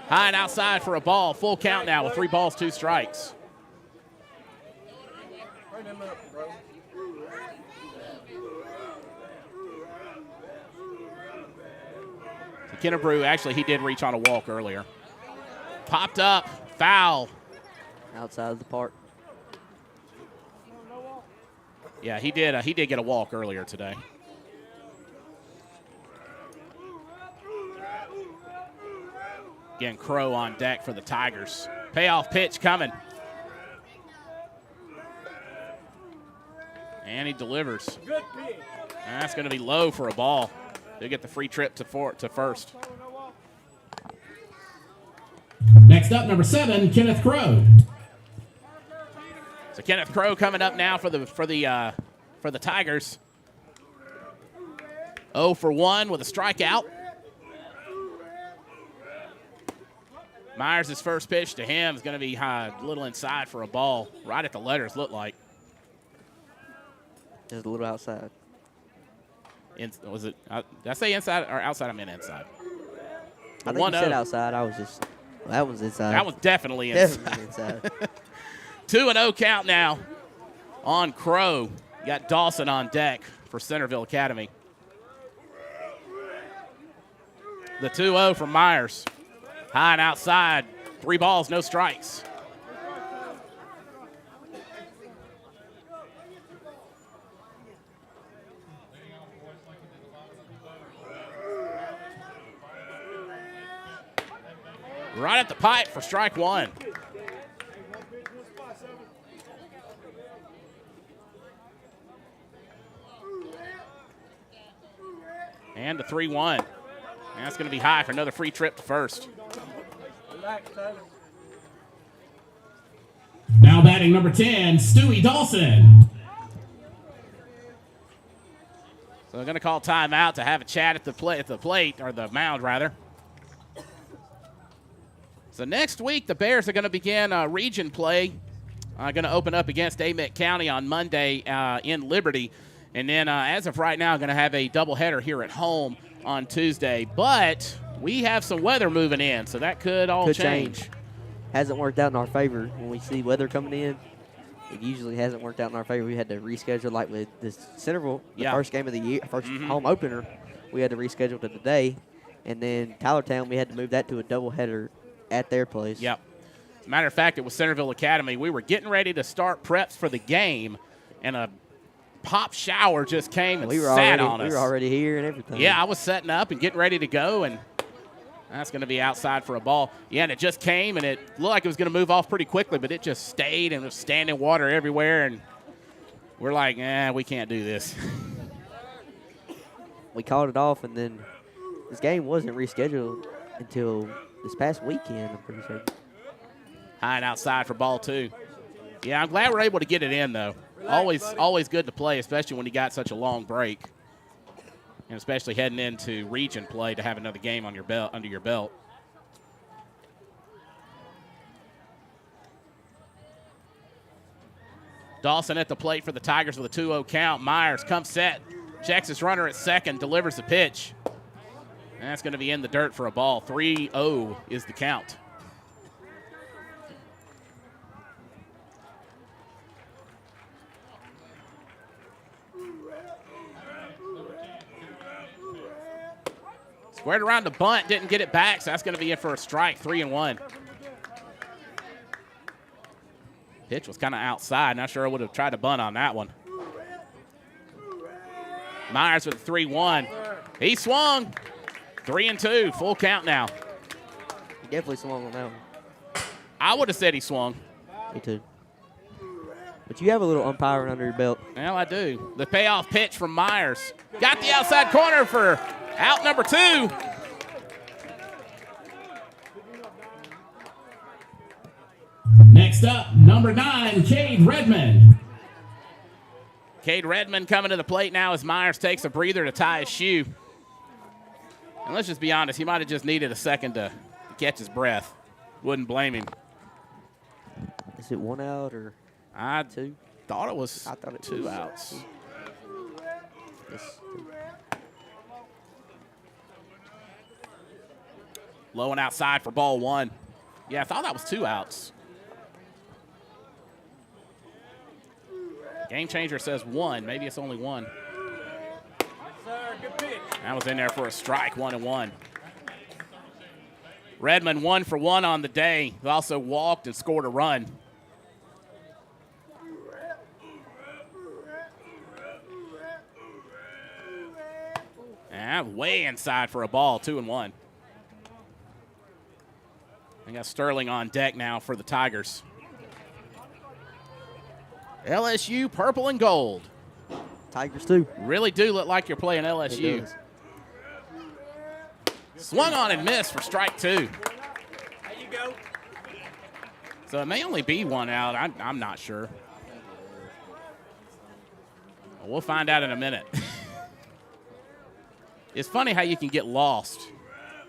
High and outside for a ball. Full count now with 3 balls, 2 strikes. Kennebrew, actually, he did reach on a walk earlier. Popped up, foul. Outside of the park. Yeah, he did get a walk earlier today. Again, Crow on deck for the Tigers. Payoff pitch coming. And he delivers. Good pitch. And that's going to be low for a ball. They'll get the free trip to first. Next up, number 7, Kenneth Crow. So Kenneth Crow coming up now for the Tigers. 0 for 1 with a strikeout. Myers' first pitch to him is going to be high, a little inside for a ball, right at the letters, look like. Just a little outside. Was it? Did I say inside or outside? I meant inside. I think you said outside. I was just. Well, that was inside. That was definitely inside. Definitely inside. 2-0 count now on Crow. You got Dawson on deck for Centreville Academy. The 2-0 from Myers. High and outside. 3 balls, no strikes. Right at the pipe for strike 1. And the 3-1. And that's going to be high for another free trip to first. Now batting number 10, Stewie Dawson. So they're going to call timeout to have a chat at the plate, or the mound rather. So next week, the Bears are going to begin region play. Going to open up against Amite County on Monday in Liberty. And then as of right now, going to have a doubleheader here at home on Tuesday. But we have some weather moving in, so that could change. Hasn't worked out in our favor when we see weather coming in. It usually hasn't worked out in our favor. We had to reschedule, like with this Centreville, the first game of the year, first home opener. We had to reschedule to today. And then Tylertown, we had to move that to a doubleheader at their place. Yep. As a matter of fact, it was Centreville Academy. We were getting ready to start preps for the game, and a pop shower just came and sat on us. We were already here and everything. Yeah, I was setting up and getting ready to go, and that's going to be outside for a ball. Yeah, and it just came, and it looked like it was going to move off pretty quickly, but it just stayed and was standing water everywhere, and we're like, we can't do this. We called it off, and then this game wasn't rescheduled until this past weekend, I'm pretty sure. High and outside for ball 2. Yeah, I'm glad we're able to get it in, though. Always good to play, especially when you got such a long break. And especially heading into region play to have another game on your belt, under your belt. Dawson at the plate for the Tigers with a 2-0 count. Myers comes set, checks his runner at second, delivers the pitch. And that's going to be in the dirt for a ball. 3-0 is the count. Squared around the bunt, didn't get it back, so that's going to be in for a strike, 3-1. Pitch was kind of outside. Not sure I would have tried to bunt on that one. Myers with a 3-1. He swung. 3-2, full count now. He definitely swung on that one. I would have said he swung. Me too. But you have a little umpiring under your belt. Well, I do. The payoff pitch from Myers. Got the outside corner for out number 2. Next up, number 9, Cade Redmond. Cade Redmond coming to the plate now as Myers takes a breather to tie his shoe. And let's just be honest, he might have just needed a second to catch his breath. Wouldn't blame him. Is it 1 out or I 2? thought it was I thought it 2 was outs. Yes. Low and outside for ball 1. Yeah, I thought that was 2 outs. Game changer says 1. Maybe it's only 1. Yes, sir. Good pitch. That was in there for a strike, 1-1. Redmond 1 for 1 on the day. He also walked and scored a run. And way inside for a ball, 2-1. I got Sterling on deck now for the Tigers. LSU purple and gold. Tigers too. Really do look like you're playing It LSU. does. Swung on and missed for strike 2. There you go. So it may only be 1 out. I'm not sure. We'll find out in a minute. It's funny how you can get lost.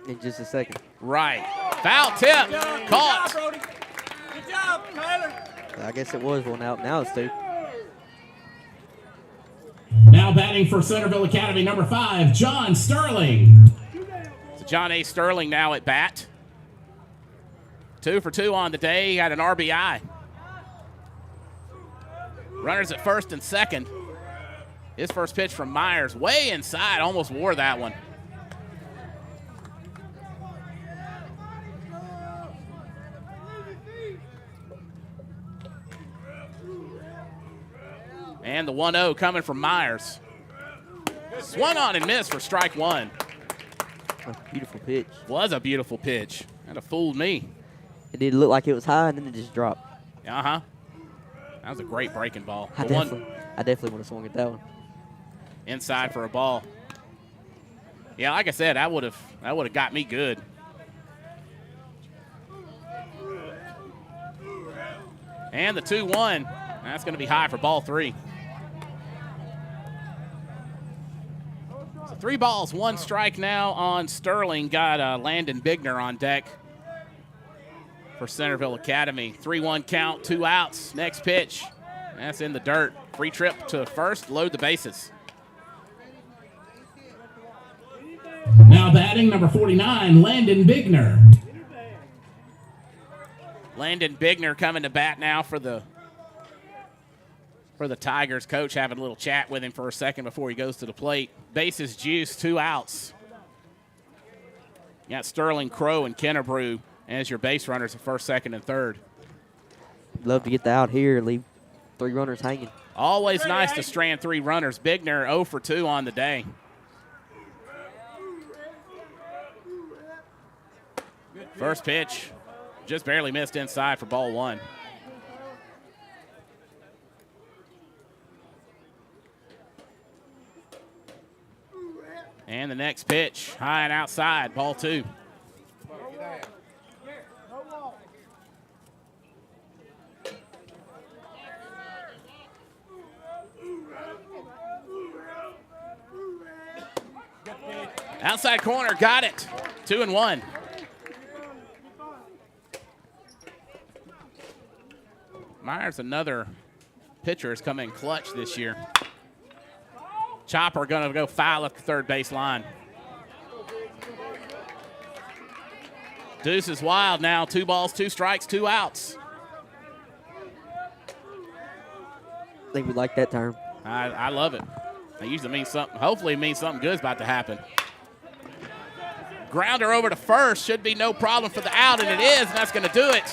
In just a second. Right. Foul tip. Good job, Caught. Brody. Good job, Tyler. I guess it was 1 out. Now it's 2. Now batting for Centreville Academy, number 5, John Sterling. So John A. Sterling now at bat. 2 for 2 on the day. He had an RBI. Runners at first and second. His first pitch from Myers, way inside, almost wore that one. And the 1-0 coming from Myers. Swung on and missed for strike 1. A beautiful pitch. Was a beautiful pitch. That have fooled me. It did look like it was high, and then it just dropped. Uh-huh. That was a great breaking ball. I The one definitely would have swung at that one. inside for a ball. Yeah, like I said, that would have got me good. And the 2-1. That's going to be high for ball 3. So 3 balls, 1 strike now on Sterling. Got Landon Bigner on deck for Centreville Academy. 3-1 count, 2 outs. Next pitch. That's in the dirt. Free trip to first, load the bases. Now batting, number 49, Landon Bigner. Landon Bigner coming to bat now for the Tigers. Coach having a little chat with him for a second before he goes to the plate. Bases juice, 2 outs. You got Sterling, Crow, and Kennebrew as your base runners at first, second, and third. Love to get the out here and leave 3 runners hanging. Always nice to strand 3 runners. Bigner 0 for 2 on the day. First pitch, just barely missed inside for ball 1. And the next pitch, high and outside, ball 2. Outside corner, got it. 2-1. Myers, another pitcher, has come in clutch this year. Chopper going to go foul up the third base line. Deuce is wild now. 2 balls, 2 strikes, 2 outs. I think we like that term. I love it. It usually means something. Hopefully it means something good's about to happen. Grounder over to first. Should be no problem for the out, and it is, and that's going to do it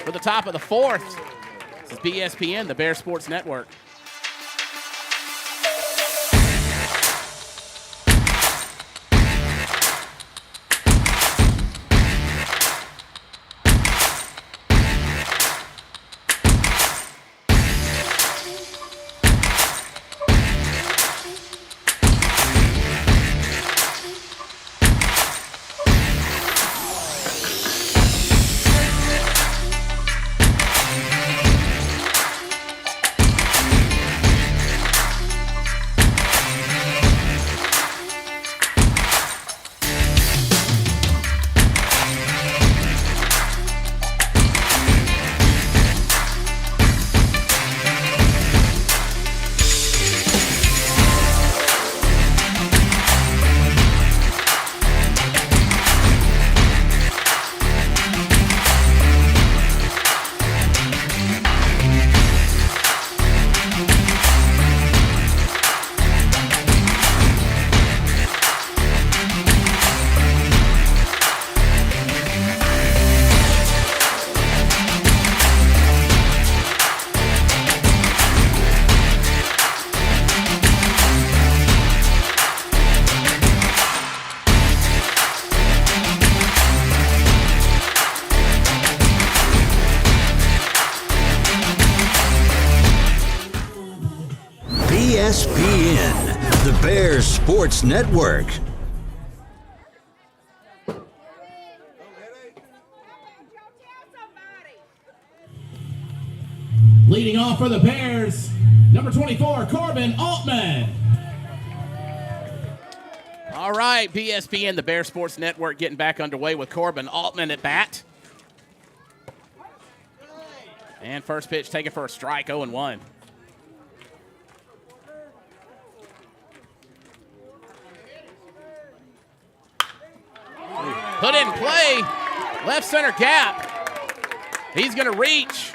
for the top of the 4th. This is BSPN, the Bear Sports Network. BSPN, the Bears Sports Network. Leading off for the Bears, number 24, Corbin Altman. All right, BSPN, the Bears Sports Network, getting back underway with Corbin Altman at bat. And first pitch taken for a strike, 0-1. Put in play, left center gap. He's going to reach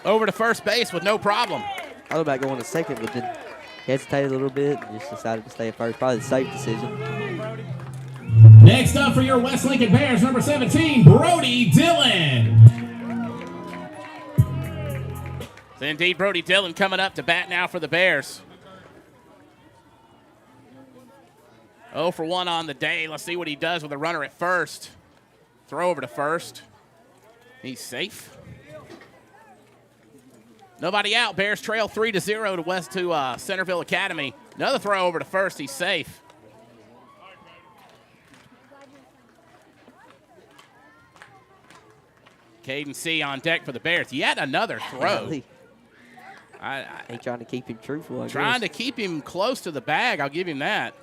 over to first base with no problem. I thought about going to second, but then hesitated a little bit and just decided to stay at first. Probably the safe decision. Next up for your West Lincoln Bears, number 17, Brody Dillon. So indeed, Brody Dillon coming up to bat now for the Bears. 0 for 1 on the day. Let's see what he does with a runner at first. Throw over to first. He's safe. Nobody out. Bears trail 3-0 to Centreville Academy. Another throw over to first. He's safe. Caden C on deck for the Bears. Yet another throw. Ain't trying to keep him truthful, I guess. Trying to keep him close to the bag. I'll give him that.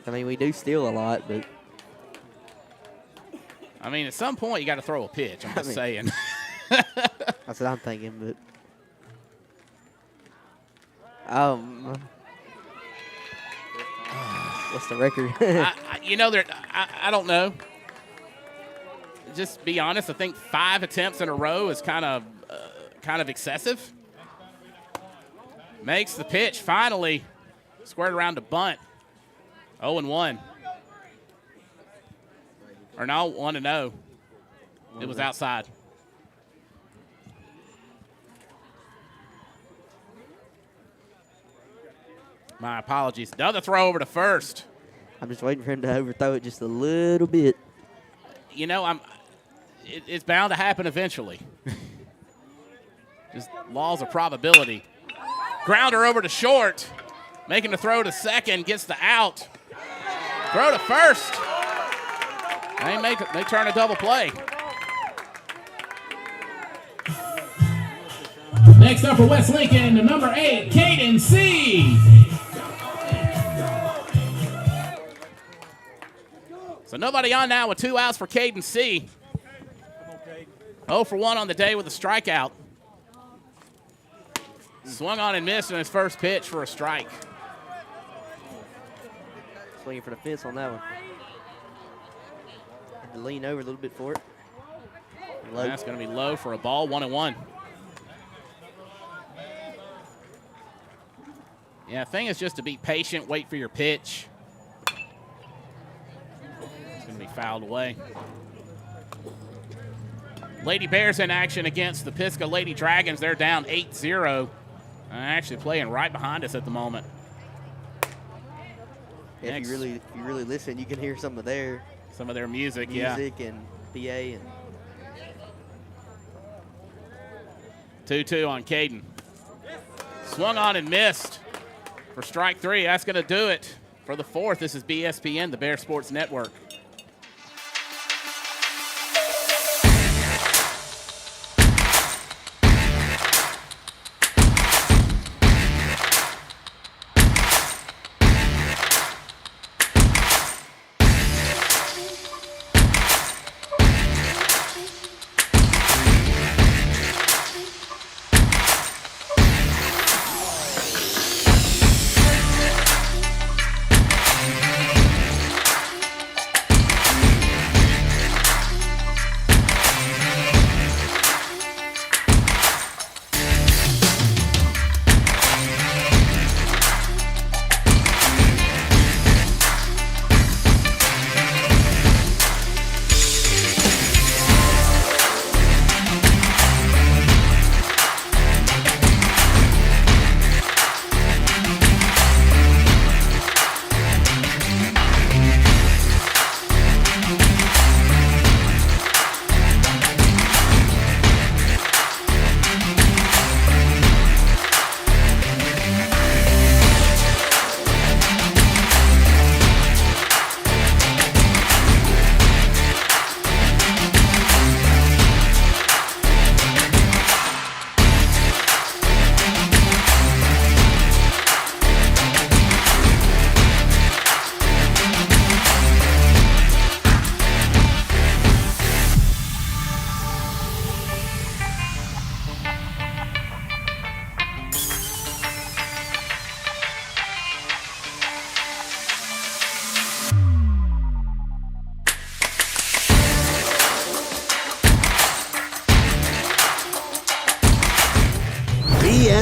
I mean, we do steal a lot, but I mean, at some point, you got to throw a pitch. I'm just saying. that's what I'm thinking, but what's the record? I don't know. Just be honest. I think 5 attempts in a row is kind of excessive. Makes the pitch finally squared around to bunt. 0-1. Or no, 1-0. It was outside. My apologies. Another throw over to first. I'm just waiting for him to overthrow it just a little bit. You know, it's bound to happen eventually. Just laws of probability. Grounder over to short. Making the throw to second. Gets the out. Throw to first. They turn a double play. Next up for West Lincoln, number 8, Caden C. So nobody on now with 2 outs for Caden C. 0 for 1 on the day with a strikeout. Swung on and missed on his first pitch for a strike. Swinging for the fence on that one. Had to lean over a little bit for it. Low. That's going to be low for a ball, 1-1. Yeah, the thing is just to be patient, wait for your pitch. It's going to be fouled away. Lady Bears in action against the Pisgah Lady Dragons. They're down 8-0. Actually playing right behind us at the moment. Yeah, if you really listen, you can hear some of their music and PA and 2-2 on Caden. Swung on and missed for strike 3. That's going to do it for the 4th. This is BSPN, the Bear Sports Network.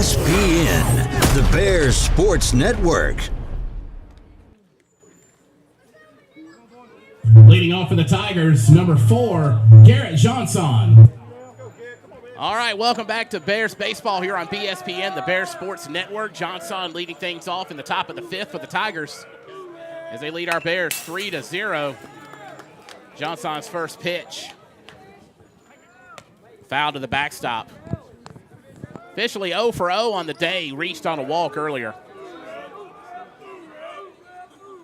BSPN, the Bears Sports Network. Leading off for the Tigers, number 4, Garrett Johnson. All right, welcome back to Bears baseball here on BSPN, the Bears Sports Network. Johnson leading things off in the top of the 5th for the Tigers as they lead our Bears 3-0. Johnson's first pitch. Foul to the backstop. Officially 0 for 0 on the day, reached on a walk earlier.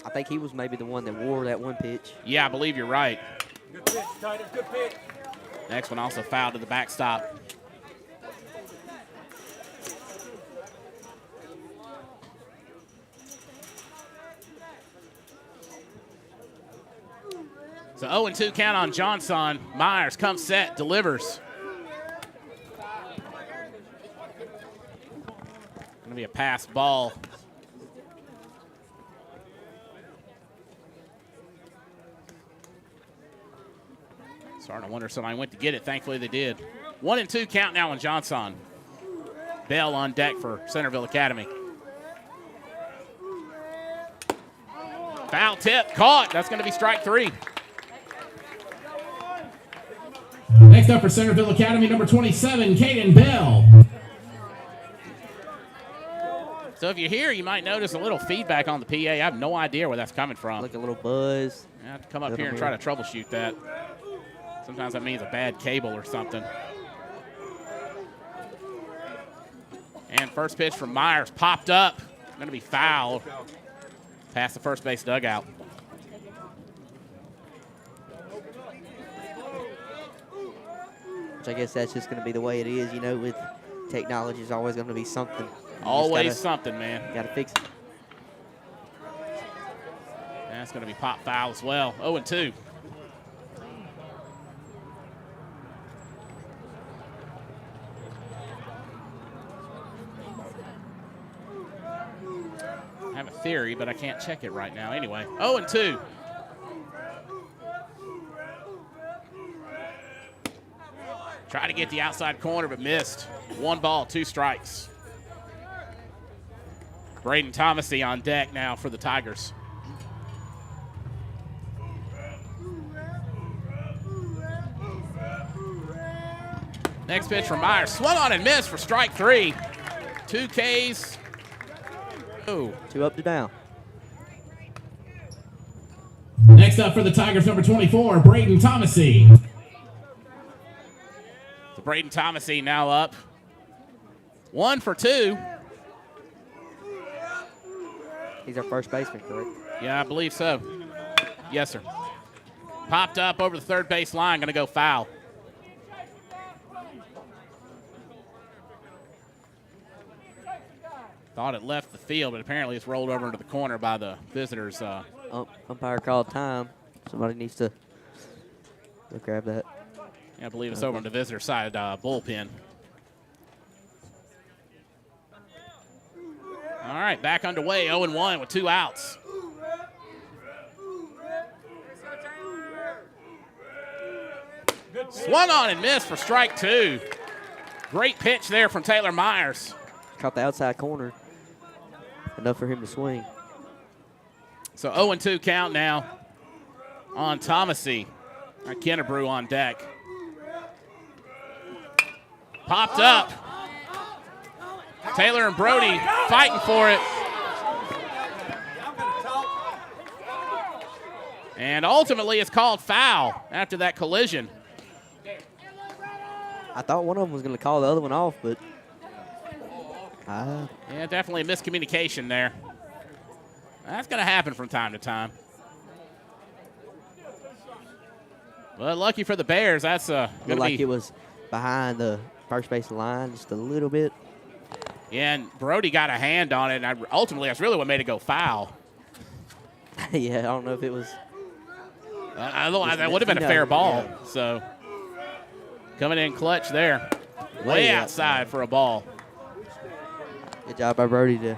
I think he was maybe the one that wore that one pitch. Yeah, I believe you're right. Good pitch, Titus. Good pitch. Next one also fouled to the backstop. So 0-2 count on Johnson. Myers comes set, delivers. Going to be a pass ball. Starting to wonder if somebody went to get it. Thankfully they did. 1-2 count now on Johnson. Bell on deck for Centreville Academy. Foul tip, caught. That's going to be strike 3. Next up for Centreville Academy, number 27, Caden Bell. So if you're here, you might notice a little feedback on the PA. I have no idea where that's coming from. Like a little buzz. I have to come up here and try to troubleshoot that. Sometimes that means a bad cable or something. And first pitch from Myers popped up. Going to be fouled past the first base dugout. Which I guess that's just going to be the way it is. You know, with technology, is always going to be something. Always something, man. Got to fix it. That's going to be pop foul as well. 0-2. I have a theory, but I can't check it right now. Anyway, 0-2. Try to get the outside corner, but missed. 1 ball, 2 strikes. Braden Thomasy on deck now for the Tigers. Next pitch from Myers. Swung on and missed for strike 3. 2 Ks. Ooh. 2 up to down. Next up for the Tigers, number 24, Braden Thomasy. So Braden Thomasy now up. 1 for 2. He's our first baseman, correct? Yeah, I believe so. Yes, sir. Popped up over the third base line, going to go foul. Thought it left the field, but apparently it's rolled over into the corner by the visitors. Umpire called time. Somebody needs to go grab that. Yeah, I believe it's over on the visitor side bullpen. All right, back underway, 0-1 with 2 outs. Swung on and missed for strike 2. Great pitch there from Taylor Myers. Caught the outside corner. Enough for him to swing. So 0-2 count now on Thomasy. Kennebrew on deck. Popped up. Taylor and Brody fighting for it. And ultimately it's called foul after that collision. I thought one of them was going to call the other one off, but yeah, definitely a miscommunication there. That's going to happen from time to time. Well, lucky for the Bears, that's going to be. Looked like it was behind the first base line just a little bit. Yeah, and Brody got a hand on it, and ultimately that's really what made it go foul. Yeah, I don't know if it was. That would have been a fair ball. Yeah. So coming in clutch there. Way outside for a ball. Good job by Brody to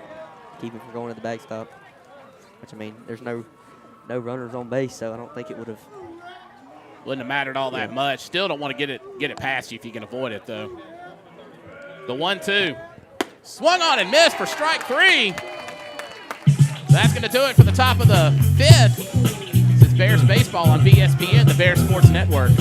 keep it from going to the backstop. Which, I mean, there's no runners on base, so I don't think it would have. Wouldn't have mattered all that much. Still don't want to get it past you if you can avoid it, though. The 1-2. Swung on and missed for strike 3. That's going to do it for the top of the 5th. This is Bears Baseball on BSPN, the Bears Sports Network.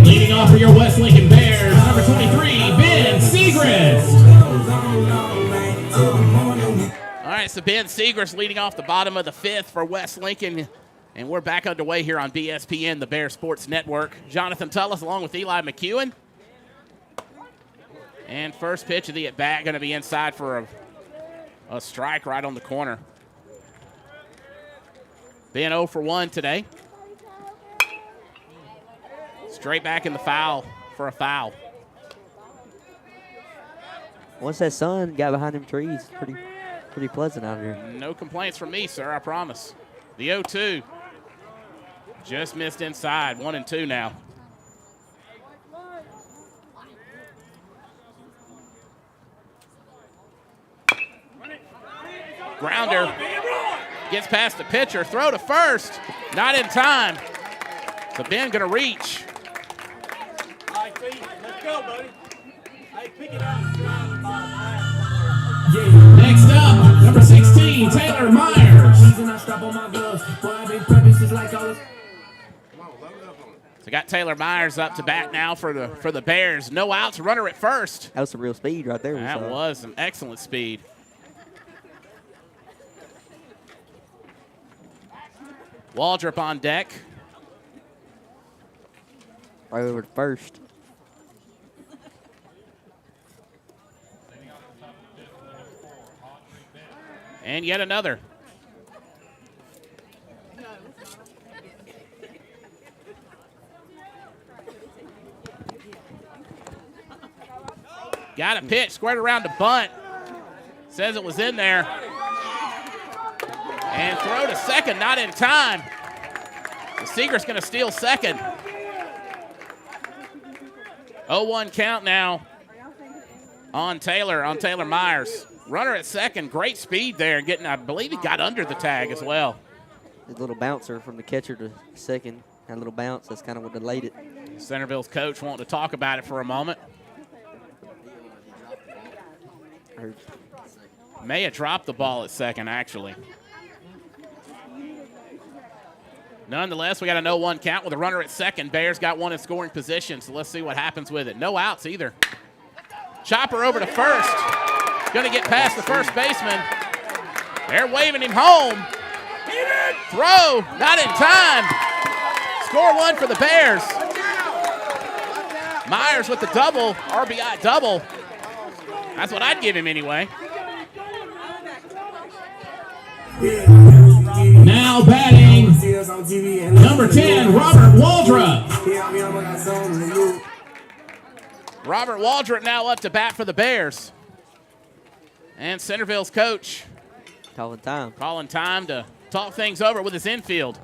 Leading off for your West Lincoln Bears, number 23, Ben Segrist. All right, so Ben Segrist leading off the bottom of the 5th for West Lincoln. And we're back underway here on BSPN, the Bears Sports Network. Jonathan Tullis along with Eli McEwen. And first pitch of the at-bat going to be inside for a strike right on the corner. Ben 0 for 1 today. Straight back in the foul for a foul. Once that sun got behind them trees, pretty pleasant out here. No complaints from me, sir, I promise. The 0-2 just missed inside. 1-2 now. Grounder gets past the pitcher. Throw to first. Not in time. So Ben going to reach. Let's go, buddy. Hey, pick it up. Next up, number 16, Taylor Myers. So got Taylor Myers up to bat now for the Bears. No outs, runner at first. That was some real speed right there. That was some excellent speed. Waldrop on deck. Right over to first. And yet another. Got a pitch, squared around to bunt. Says it was in there. And throw to second, not in time. The Segrist's going to steal second. 0-1 count now on Taylor Myers. Runner at second, great speed there, getting, I believe he got under the tag as well. A little bouncer from the catcher to second. That little bounce, that's kind of what delayed it. Centreville's coach wanting to talk about it for a moment. May have dropped the ball at second, actually. Nonetheless, we got a 0-1 count with a runner at second. Bears got one in scoring position, so let's see what happens with it. No outs either. Chopper over to first. Going to get past the first baseman. They're waving him home. Throw, not in time. Score one for the Bears. Myers with the double, RBI double. That's what I'd give him anyway. Now batting, number 10, Robert Waldrop. Robert Waldrop now up to bat for the Bears. And Centreville's coach calling time to talk things over with his infield.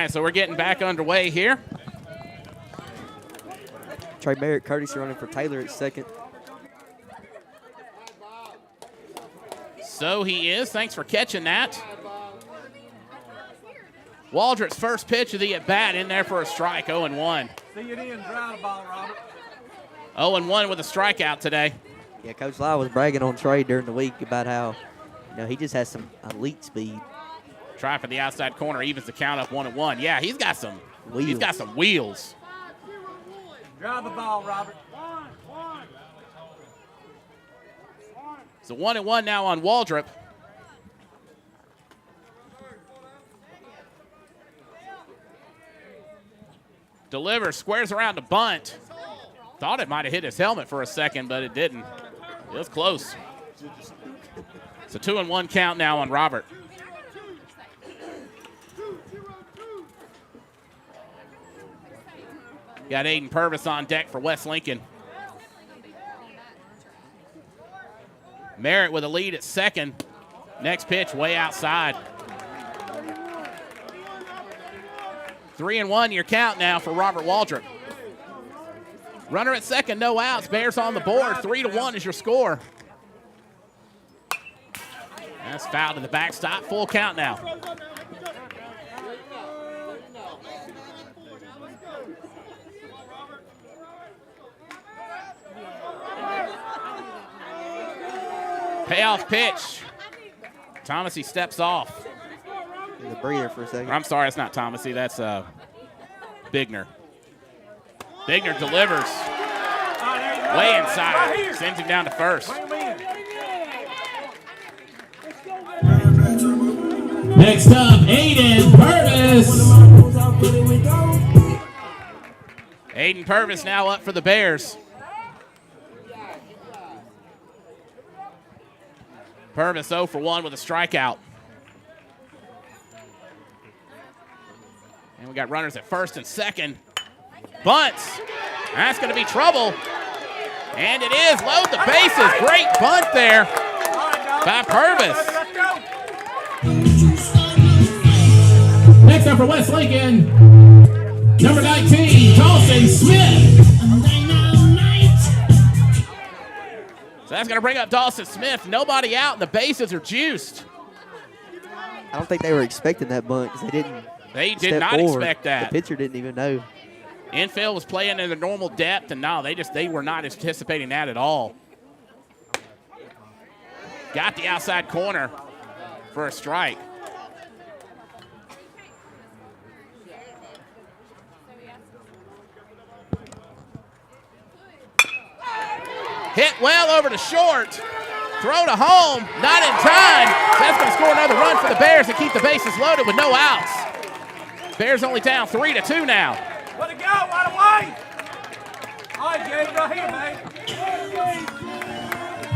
right, so we're getting back underway here. Trey Merritt courtesy running for Taylor at second. So he is. Thanks for catching that. Waldrop's first pitch of the at-bat in there for a strike, 0-1. See you then, drive the ball, Robert. 0-1 with a strikeout today. Yeah, Coach Lyle was bragging on Trey during the week about how, he just has some elite speed. Try for the outside corner, evens the count up 1-1. Yeah, he's got some wheels. He's got some wheels. Drive the ball, Robert. So 1-1 now on Waldrop. Delivers, squares around to bunt. Thought it might have hit his helmet for a second, but it didn't. It was close. It's a 2-1 count now on Robert. Got Aiden Purvis on deck for West Lincoln. Merritt with a lead at second. Next pitch way outside. 3-1 your count now for Robert Waldrop. Runner at second, no outs. Bears on the board. 3-1 is your score. That's fouled to the backstop. Full count now. Payoff pitch. Thomasy steps off. The breather for a second. I'm sorry, it's not Thomasy. That's Bigner. Bigner delivers. Way inside. Sends him down to first. Next up, Aiden Purvis. Aiden Purvis now up for the Bears. Purvis 0 for 1 with a strikeout. And we got runners at first and second. Bunts. That's going to be trouble. And it is. Load the bases. Great bunt there by Purvis. Next up for West Lincoln, number 19, Dawson Smith. So that's going to bring up Dawson Smith. Nobody out. The bases are juiced. I don't think they were expecting that bunt because they didn't. They did step not forward. expect that. The pitcher didn't even know. Infield was playing in the normal depth, and no, they were not anticipating that at all. Got the outside corner for a strike. Hit well over to short. Throw to home, not in time. That's going to score another run for the Bears and keep the bases loaded with no outs. Bears only down 3-2 now. Let it go, right away. All right, Gabe, go here, man.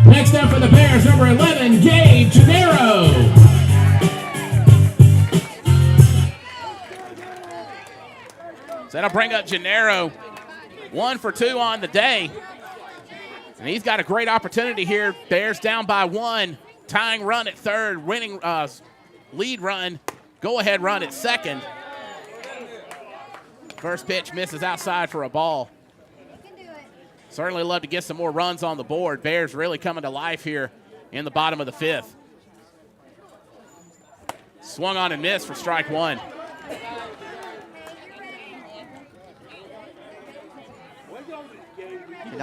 Next up for the Bears, number 11, Gabe Gennaro. So that'll bring up Gennaro. 1 for 2 on the day. And he's got a great opportunity here. Bears down by 1. Tying run at third. Winning lead run. Go-ahead run at second. First pitch misses outside for a ball. Certainly love to get some more runs on the board. Bears really coming to life here in the bottom of the 5th. Swung on and missed for strike 1. Be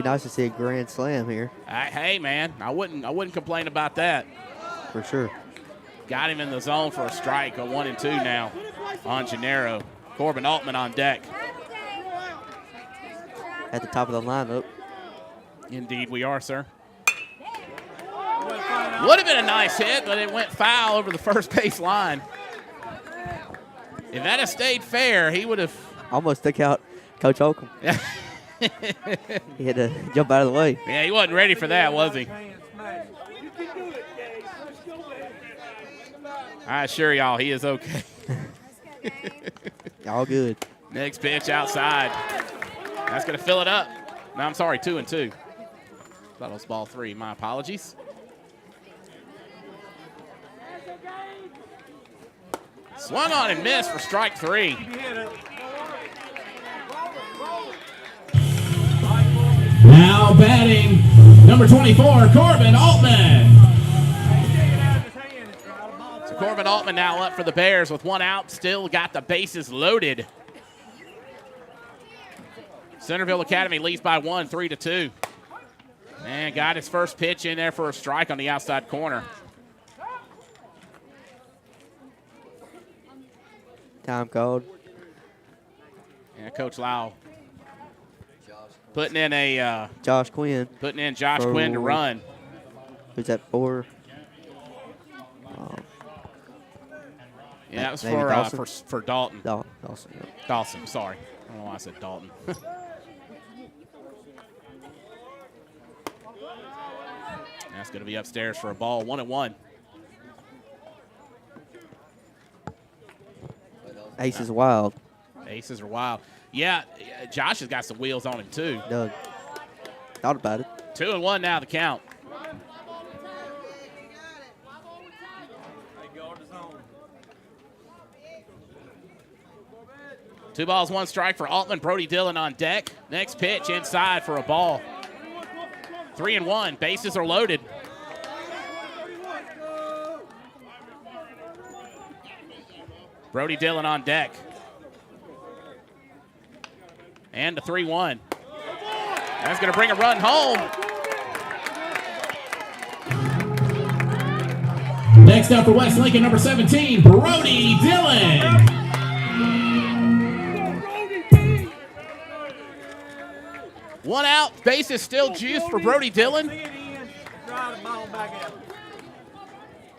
nice to see a grand slam here. Hey man, I wouldn't complain about that. For sure. Got him in the zone for a strike, a 1-2 now on Gennaro. Corbin Altman on deck. At the top of the lineup. Indeed we are, sir. Would have been a nice hit, but it went foul over the first base line. If that had stayed fair, he would have almost took out Coach Holcomb. He had to jump out of the way. Yeah, he wasn't ready for that, was he? I assure y'all, he is okay. All good. Next pitch outside. That's going to fill it up. No, I'm sorry, 2-2. Thought it was ball 3. My apologies. Swung on and missed for strike 3. Now batting, number 24, Corbin Altman. So Corbin Altman now up for the Bears with 1 out. Still got the bases loaded. Centreville Academy leads by 1, 3-2. And got his first pitch in there for a strike on the outside corner. Time called. And Coach Lau putting in a Josh Quinn. Putting in Josh Quinn to run. Who's that for? Yeah, that was for Dalton. Dawson. Yeah. Dawson, sorry. I don't know why I said Dalton. That's going to be upstairs for a ball, 1-1. Ace is wild. Aces are wild. Yeah, Josh has got some wheels on him, too. Doug. Thought about it. 2-1 now, the count. Two balls, 1 strike for Altman. Brody Dillon on deck. Next pitch inside for a ball. 3-1. Bases are loaded. Brody Dillon on deck. And the 3-1. That's going to bring a run home. Next up for West Lincoln, number 17, Brody Dillon. One out. Base is still juiced for Brody Dillon.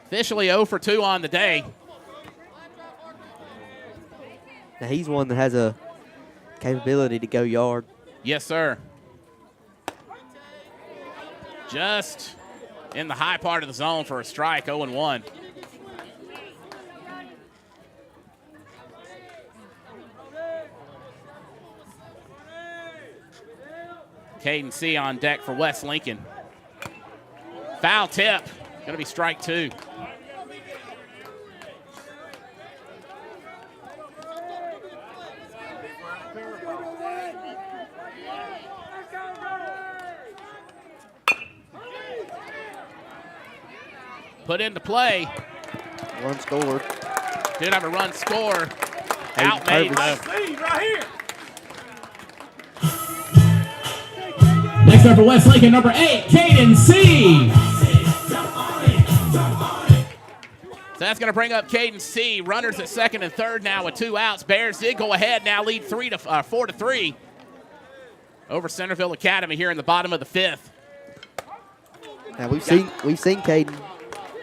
Officially 0 for 2 on the day. Now he's one that has a capability to go yard. Yes, sir. Just in the high part of the zone for a strike, 0-1. Caden C on deck for West Lincoln. Foul tip. Going to be strike 2. Put into play. Run scored. Did have a run score. Out made though. Right here. Next up for West Lincoln, number 8, Caden C. So that's going to bring up Caden C. Runners at second and third now with 2 outs. Bears did go ahead now, lead 4-3 over Centreville Academy here in the bottom of the 5th. Now we've seen Caden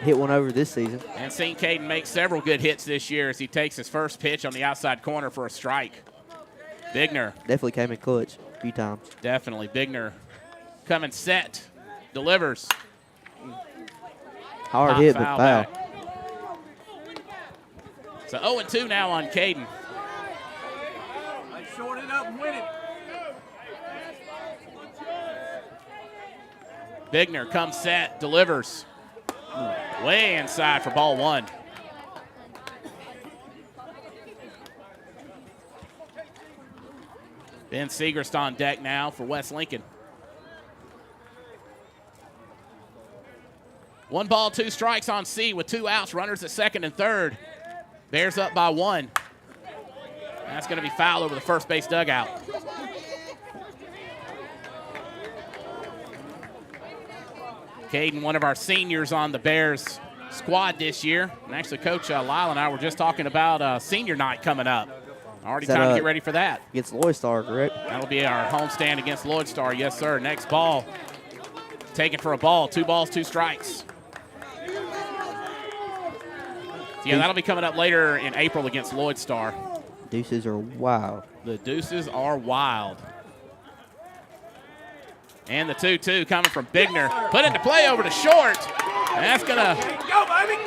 hit one over this season. And seen Caden make several good hits this year as he takes his first pitch on the outside corner for a strike. Bigner. Definitely came in clutch a few times. Definitely. Bigner coming set. Delivers. Hard hit, but foul. So 0-2 now on Caden. They short it up and win it. Bigner comes set, delivers. Way inside for ball 1. Ben Segrist on deck now for West Lincoln. 1 ball, 2 strikes on C with 2 outs. Runners at second and third. Bears up by 1. That's going to be foul over the first base dugout. Caden, one of our seniors on the Bears squad this year. And actually, Coach Lyle and I were just talking about senior night coming up. Already time to get ready for that. Against Lloyd Star, correct? That'll be our homestand against Lloyd Star. Yes, sir. Next ball. Taken for a ball. 2 balls, 2 strikes. So yeah, that'll be coming up later in April against Lloyd Star. Deuces are wild. The deuces are wild. And the 2-2 coming from Bigner. Put into play over to short. And that's going to, Go, baby.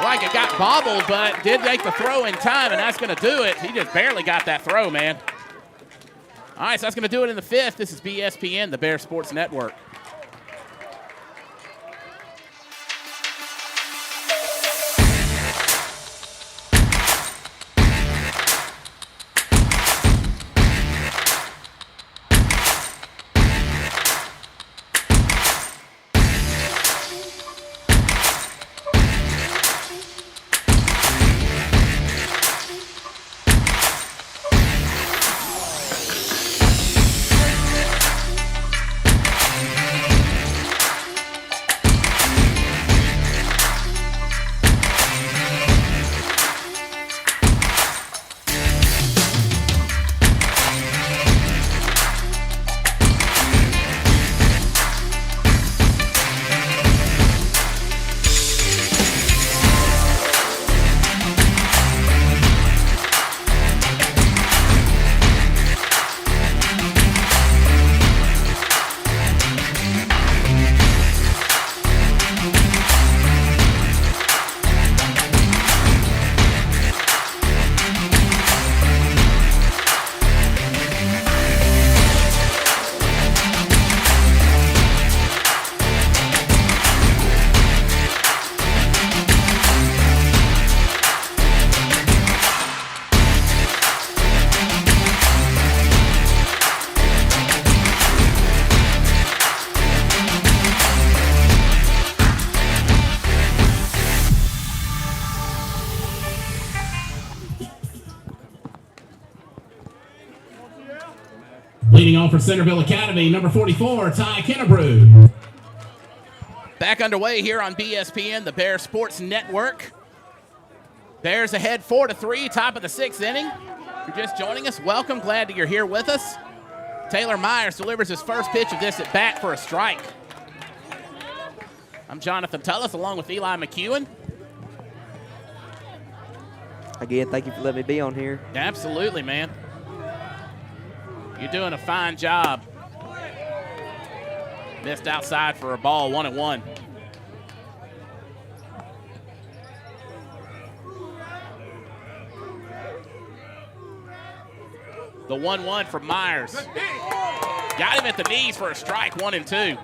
like it got bobbled, but did make the throw in time, and that's going to do it. He just barely got that throw, man. All right, so that's going to do it in the 5th. This is BSPN, the Bear Sports Network. Leading on for Centreville Academy, number 44, Ty Kennebrew. Back underway here on BSPN, the Bears Sports Network. Bears ahead 4-3, top of the 6th inning. If you're just joining us, welcome. Glad that you're here with us. Taylor Myers delivers his first pitch of this at bat for a strike. I'm Jonathan Tullis along with Eli McEwen. Again, thank you for letting me be on here. Absolutely, man. You're doing a fine job. Missed outside for a ball, 1-1. The 1-1 from Myers. Got him at the knees for a strike, 1-2.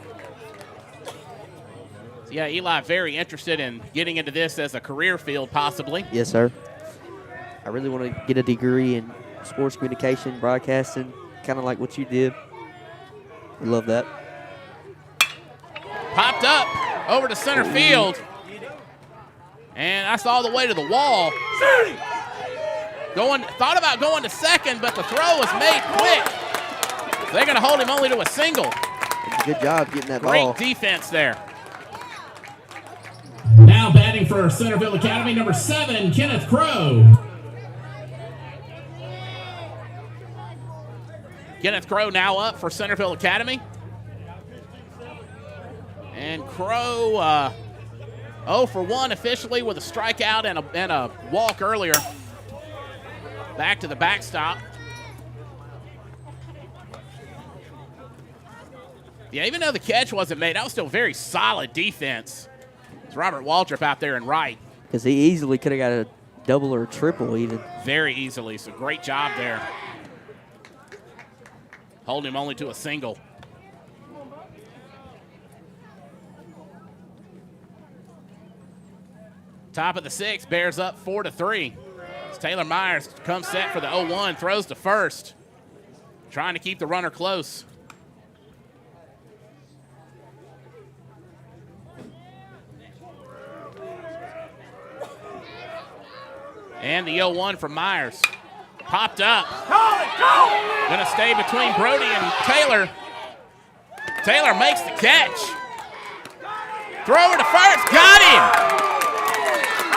So yeah, Eli very interested in getting into this as a career field, possibly. Yes, sir. I really want to get a degree in sports communication, broadcasting, kind of like what you did. I love that. Popped up over to center field. And that's all the way to the wall. Thought about going to second, but the throw was made quick. So they're going to hold him only to a single. Good job getting that Great ball. Great defense there. Now batting for Centreville Academy, number 7, Kenneth Crow. Kenneth Crow now up for Centreville Academy. And Crow 0 for 1 officially with a strikeout and a walk earlier. Back to the backstop. Yeah, even though the catch wasn't made, that was still very solid defense. It's Robert Waldrop out there in right. Because he easily could have got a double or a triple even. Very easily, so great job there. Hold him only to a single. Top of the 6th, Bears up 4-3. As Taylor Myers comes set for the 0-1, throws to first. Trying to keep the runner close. And the 0-1 from Myers. Popped up. Gonna stay between Brody and Taylor. Taylor makes the catch. Thrower to first, got him.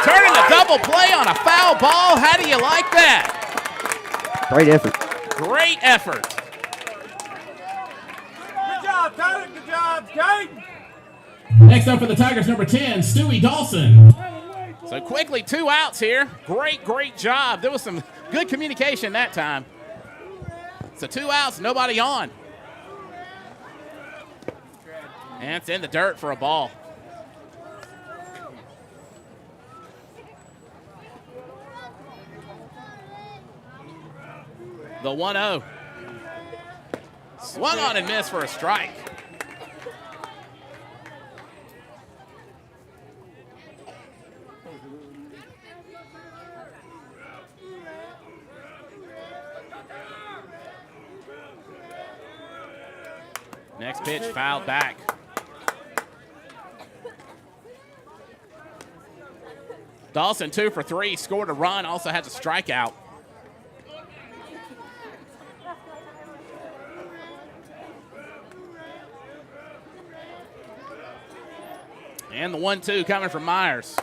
Turning the double play on a foul ball. How do you like that? Great effort. Great effort. Good job, Tyler. Good job, Kate. Next up for the Tigers, number 10, Stewie Dawson. So quickly, 2 outs here. Great job. There was some good communication that time. So 2 outs, nobody on. And it's in the dirt for a ball. The 1-0. Swung on and missed for a strike. Next pitch fouled back. Dawson 2 for 3, scored a run, also has a strikeout. And the 1-2 coming from Myers.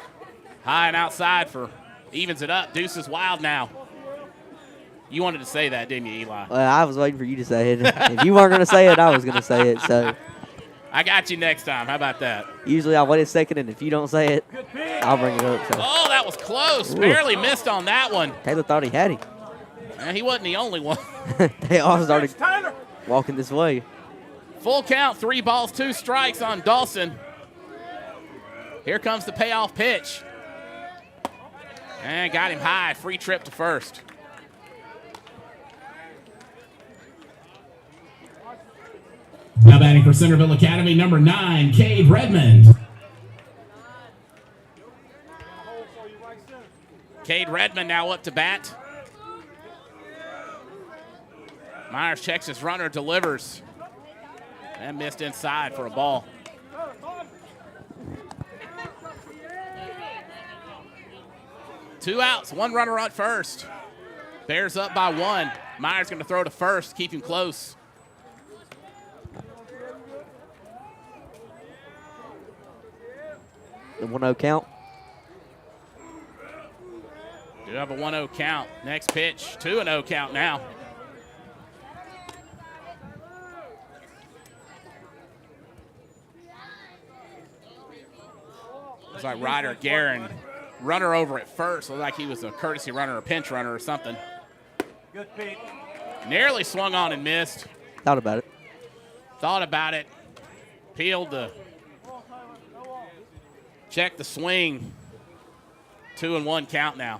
High and outside for evens it up. Deuce is wild now. You wanted to say that, didn't you, Eli? Well, I was waiting for you to say it. If you weren't going to say it, I was going to say it. So I got you next time. How about that? Usually I'll wait a second, and if you don't say it, I'll bring it up. So. Oh, that was close. Ooh. Barely missed on that one. Taylor thought he had him. And he wasn't the only one. They all started walking this way. Full count, 3 balls, 2 strikes on Dawson. Here comes the payoff pitch. And got him high. Free trip to first. Now batting for Centreville Academy, number 9, Cade Redmond. Cade Redmond now up to bat. Myers checks his runner, delivers. And missed inside for a ball. Two outs, 1 runner on first. Bears up by 1. Myers going to throw to first, keep him close. The 1-0 count. Do have a 1-0 count. Next pitch, 2-0 count now. Looks like Ryder Guerin, runner over at first. Looked like he was a courtesy runner, a pinch runner or something. Good pitch. Nearly swung on and missed. Thought about it. Thought about it. Peeled the. Check the swing. 2-1 count now.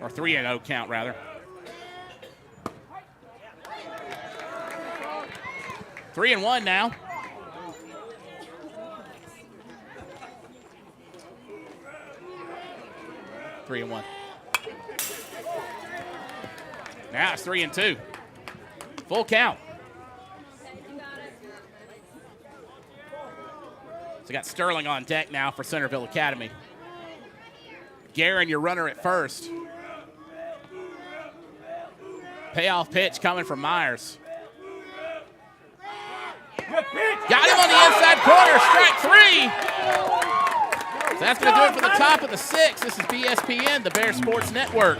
Or 3-0 count, rather. 3-1 now. Three and one. Now it's 3-2. Full count. So got Sterling on deck now for Centreville Academy. Guerin, your runner at first. Payoff pitch coming from Myers. Got him on the inside corner, strike 3. So that's going to do it for the top of the 6th. This is BSPN, the Bear Sports Network.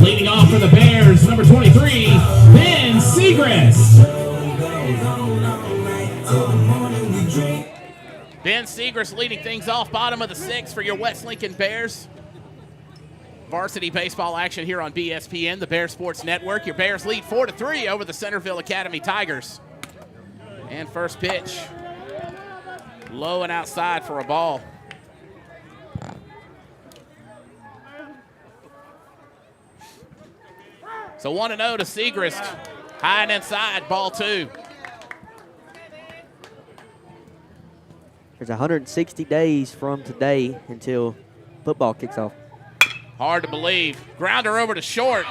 Leading off for the Bears, number 23, Ben Segrist. Ben Segrist leading things off, bottom of the 6th for your West Lincoln Bears. Varsity baseball action here on BSPN, the Bear Sports Network. Your Bears lead 4-3 over the Centreville Academy Tigers. And first pitch, low and outside for a ball. So 1-0 to Segrist. High and inside, ball 2. There's 160 days from today until football kicks off. Hard to believe. Grounder over to short.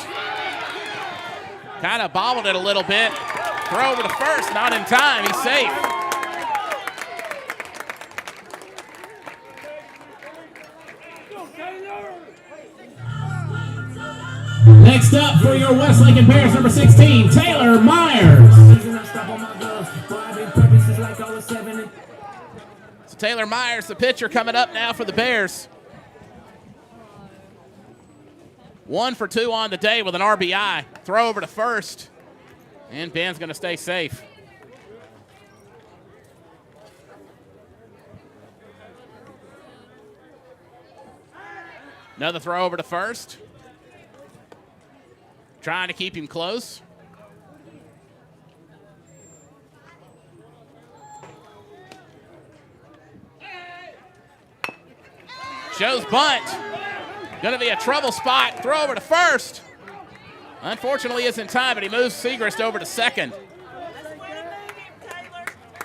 Kind of bobbled it a little bit. Throw over to first, not in time. He's safe. Next up for your West Lincoln Bears, number 16, Taylor Myers. So Taylor Myers, the pitcher, coming up now for the Bears. 1 for 2 on the day with an RBI. Throw over to first, and Ben's going to stay safe. Another throw over to first. trying to keep him close. Shows bunt. Going to be a trouble spot. Throw over to first. Unfortunately, isn't in time, but he moves Segrist over to second.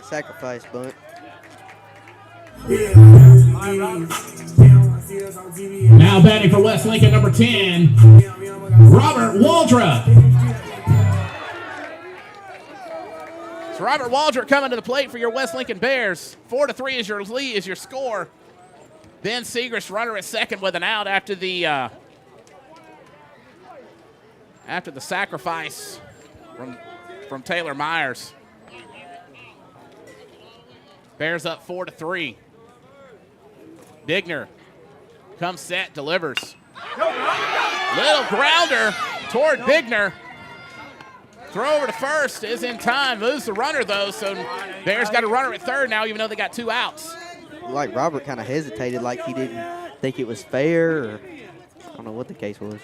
Sacrifice bunt. Now batting for West Lincoln, number 10, Robert Waldrop. So Robert Waldrop coming to the plate for your West Lincoln Bears. 4-3 is your lead, is your score. Ben Segrist, runner at second with an out after the sacrifice from Taylor Myers. Bears up 4-3. Bigner comes set, delivers. Little grounder toward Bigner. Throw over to first is in time. Moves the runner, though, so Bears got a runner at third now, even though they got 2 outs. Like Robert kind of hesitated, like he didn't think it was fair, or I don't know what the case was.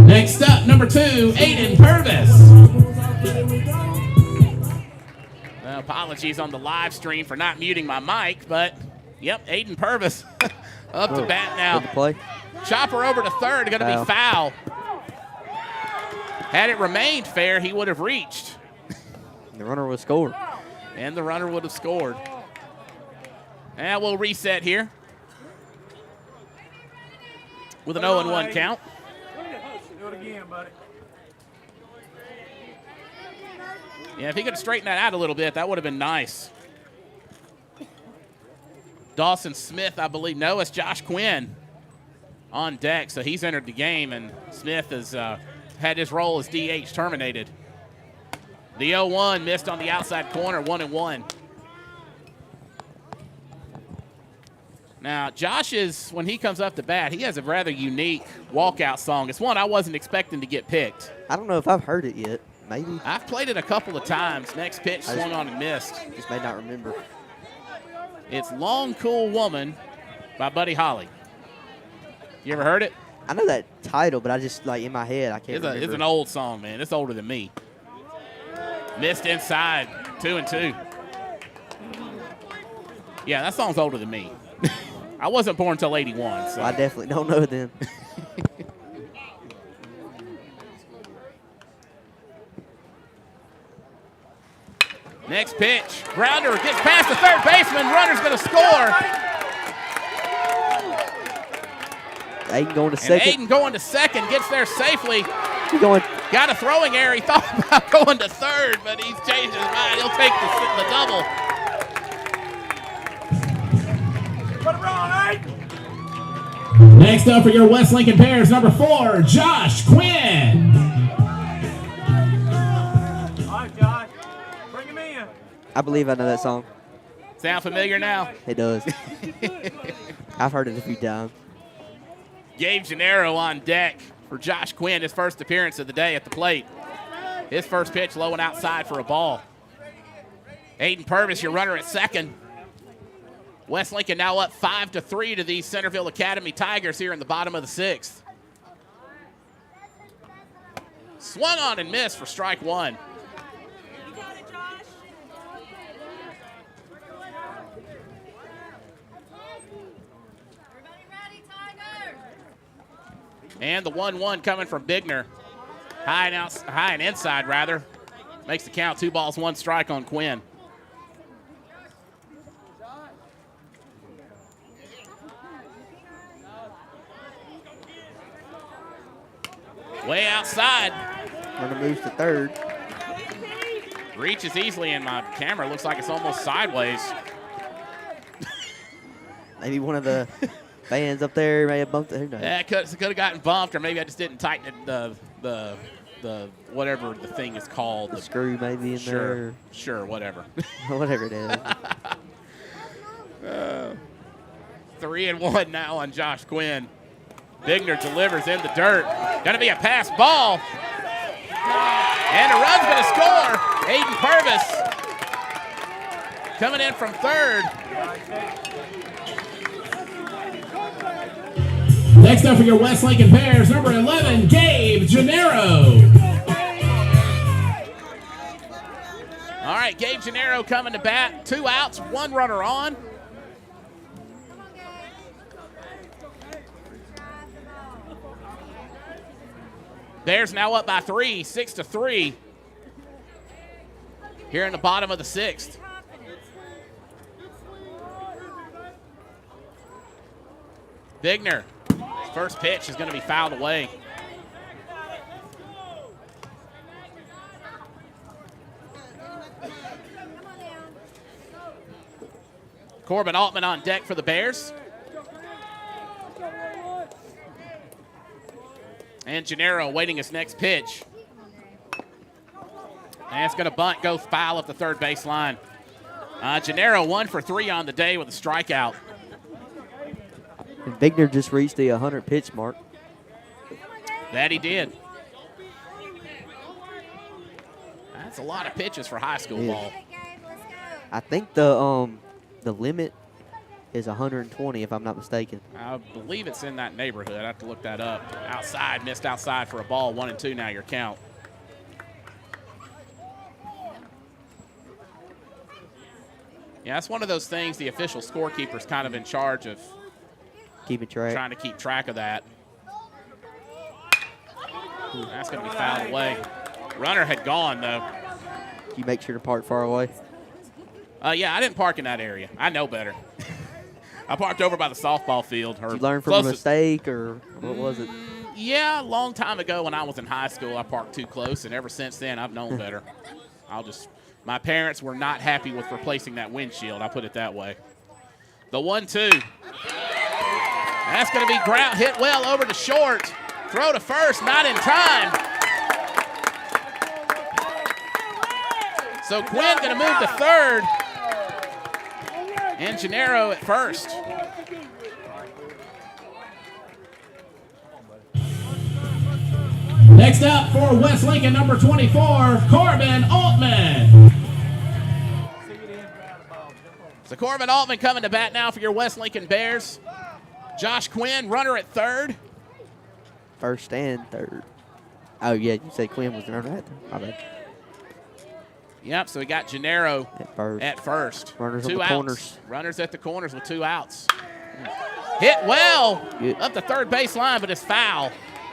Next up, number 2, Aiden Purvis. Apologies on the live stream for not muting my mic, but yep, Aiden Purvis up to bat now. Good play. Chopper over to third, going to be foul. Had it remained fair, he would have reached. The runner would have scored. And the runner would have scored. And we'll reset here with an 0-1 count. Do it again, buddy. Yeah, if he could have straightened that out a little bit, that would have been nice. Dawson Smith, I believe. No, it's Josh Quinn on deck, so he's entered the game, and Smith has had his role as DH terminated. The 0-1 missed on the outside corner, 1-1. Now, Josh is, when he comes up to bat, he has a rather unique walkout song. It's one I wasn't expecting to get picked. I don't know if I've heard it yet. Maybe. I've played it a couple of times. Next pitch, swung on and missed. Just may not remember. It's Long Cool Woman by Buddy Holly. You ever heard it? I know that title, but I just, like, in my head, I can't remember. It's an old song, man. It's older than me. Missed inside, 2-2. Yeah, that song's older than me. I wasn't born until 81. So. I definitely don't know then. Next pitch, grounder gets past the third baseman. Runner's going to score. Aiden going to second. And Aiden going to second, gets there safely. He's going. Got a throwing error. He thought about going to third, but he's changed his mind. He'll take the double. Put it wrong, Aiden. Next up for your West Lincoln Bears, number 4, Josh Quinn. All right, Josh. Bring him in. I believe I know that song. Sound familiar now? It does. I've heard it a few times. Gabe Gennaro on deck for Josh Quinn, his first appearance of the day at the plate. His first pitch low and outside for a ball. Aiden Purvis, your runner at second. West Lincoln now up 5-3 to the Centreville Academy Tigers here in the bottom of the 6th. Swung on and missed for strike 1. And the 1-1 coming from Bigner. High and inside, rather. Makes the count 2 balls, 1 strike on Quinn. Way outside. Runner moves to third. Reaches easily, and my camera looks like it's almost sideways. Maybe one of the fans up there may have bumped it. Who knows? Yeah, it could have gotten bumped, or maybe I just didn't tighten it, the whatever the thing is called. The screw maybe in there. Sure, whatever. Whatever it is. 3-1 now on Josh Quinn. Bigner delivers in the dirt. Gonna be a pass ball. And a run's gonna score. Aiden Purvis coming in from third. Next up for your West Lincoln Bears, number 11, Gabe Gennaro. All right, Gabe Gennaro coming to bat. 2 outs, 1 runner on. Bears now up by 3, 6-3. Here in the bottom of the 6th. Bigner, his first pitch is going to be fouled away. Corbin Altman on deck for the Bears. And Gennaro waiting his next pitch. And it's going to bunt, go foul up the third base line. Gennaro 1 for 3 on the day with a strikeout. And Bigner just reached the 100 pitch mark. That he did. That's a lot of pitches for high school ball. I think the limit is 120, if I'm not mistaken. I believe it's in that neighborhood. I have to look that up. Outside, missed outside for a ball. 1-2 now your count. Yeah, that's one of those things the official scorekeeper's kind of in charge of keeping track. Trying to keep track of that. That's going to be fouled away. Runner had gone, though. You make sure to park far away? Yeah, I didn't park in that area. I know better. I parked over by the softball field. Did you learn from a mistake, or what was it? Yeah, a long time ago when I was in high school, I parked too close, and ever since then, I've known better. My parents were not happy with replacing that windshield. I'll put it that way. The 1-2. That's going to be ground hit well over to short. Throw to first, not in time. So Quinn going to move to third. And Gennaro at first. Next up for West Lincoln, number 24, Corbin Altman. So Corbin Altman coming to bat now for your West Lincoln Bears. Josh Quinn, runner at third. First and third. Oh, yeah, you said Quinn was the runner at third. My bad. Yep, so we got Gennaro at first. Runners 2 at the outs. corners. Runners at the corners with 2 outs. Hit well up the third base line, but it's foul.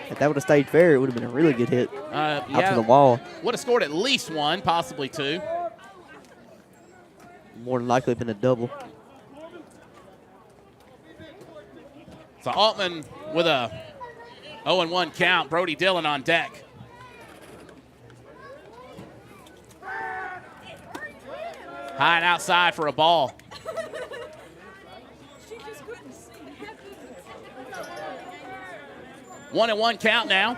If that would have stayed fair, it would have been a really good hit out to the wall. Would have scored at least 1, possibly 2. More than likely been a double. So Altman with a 0-1 count. Brody Dillon on deck. High and outside for a ball. One and 1 count now.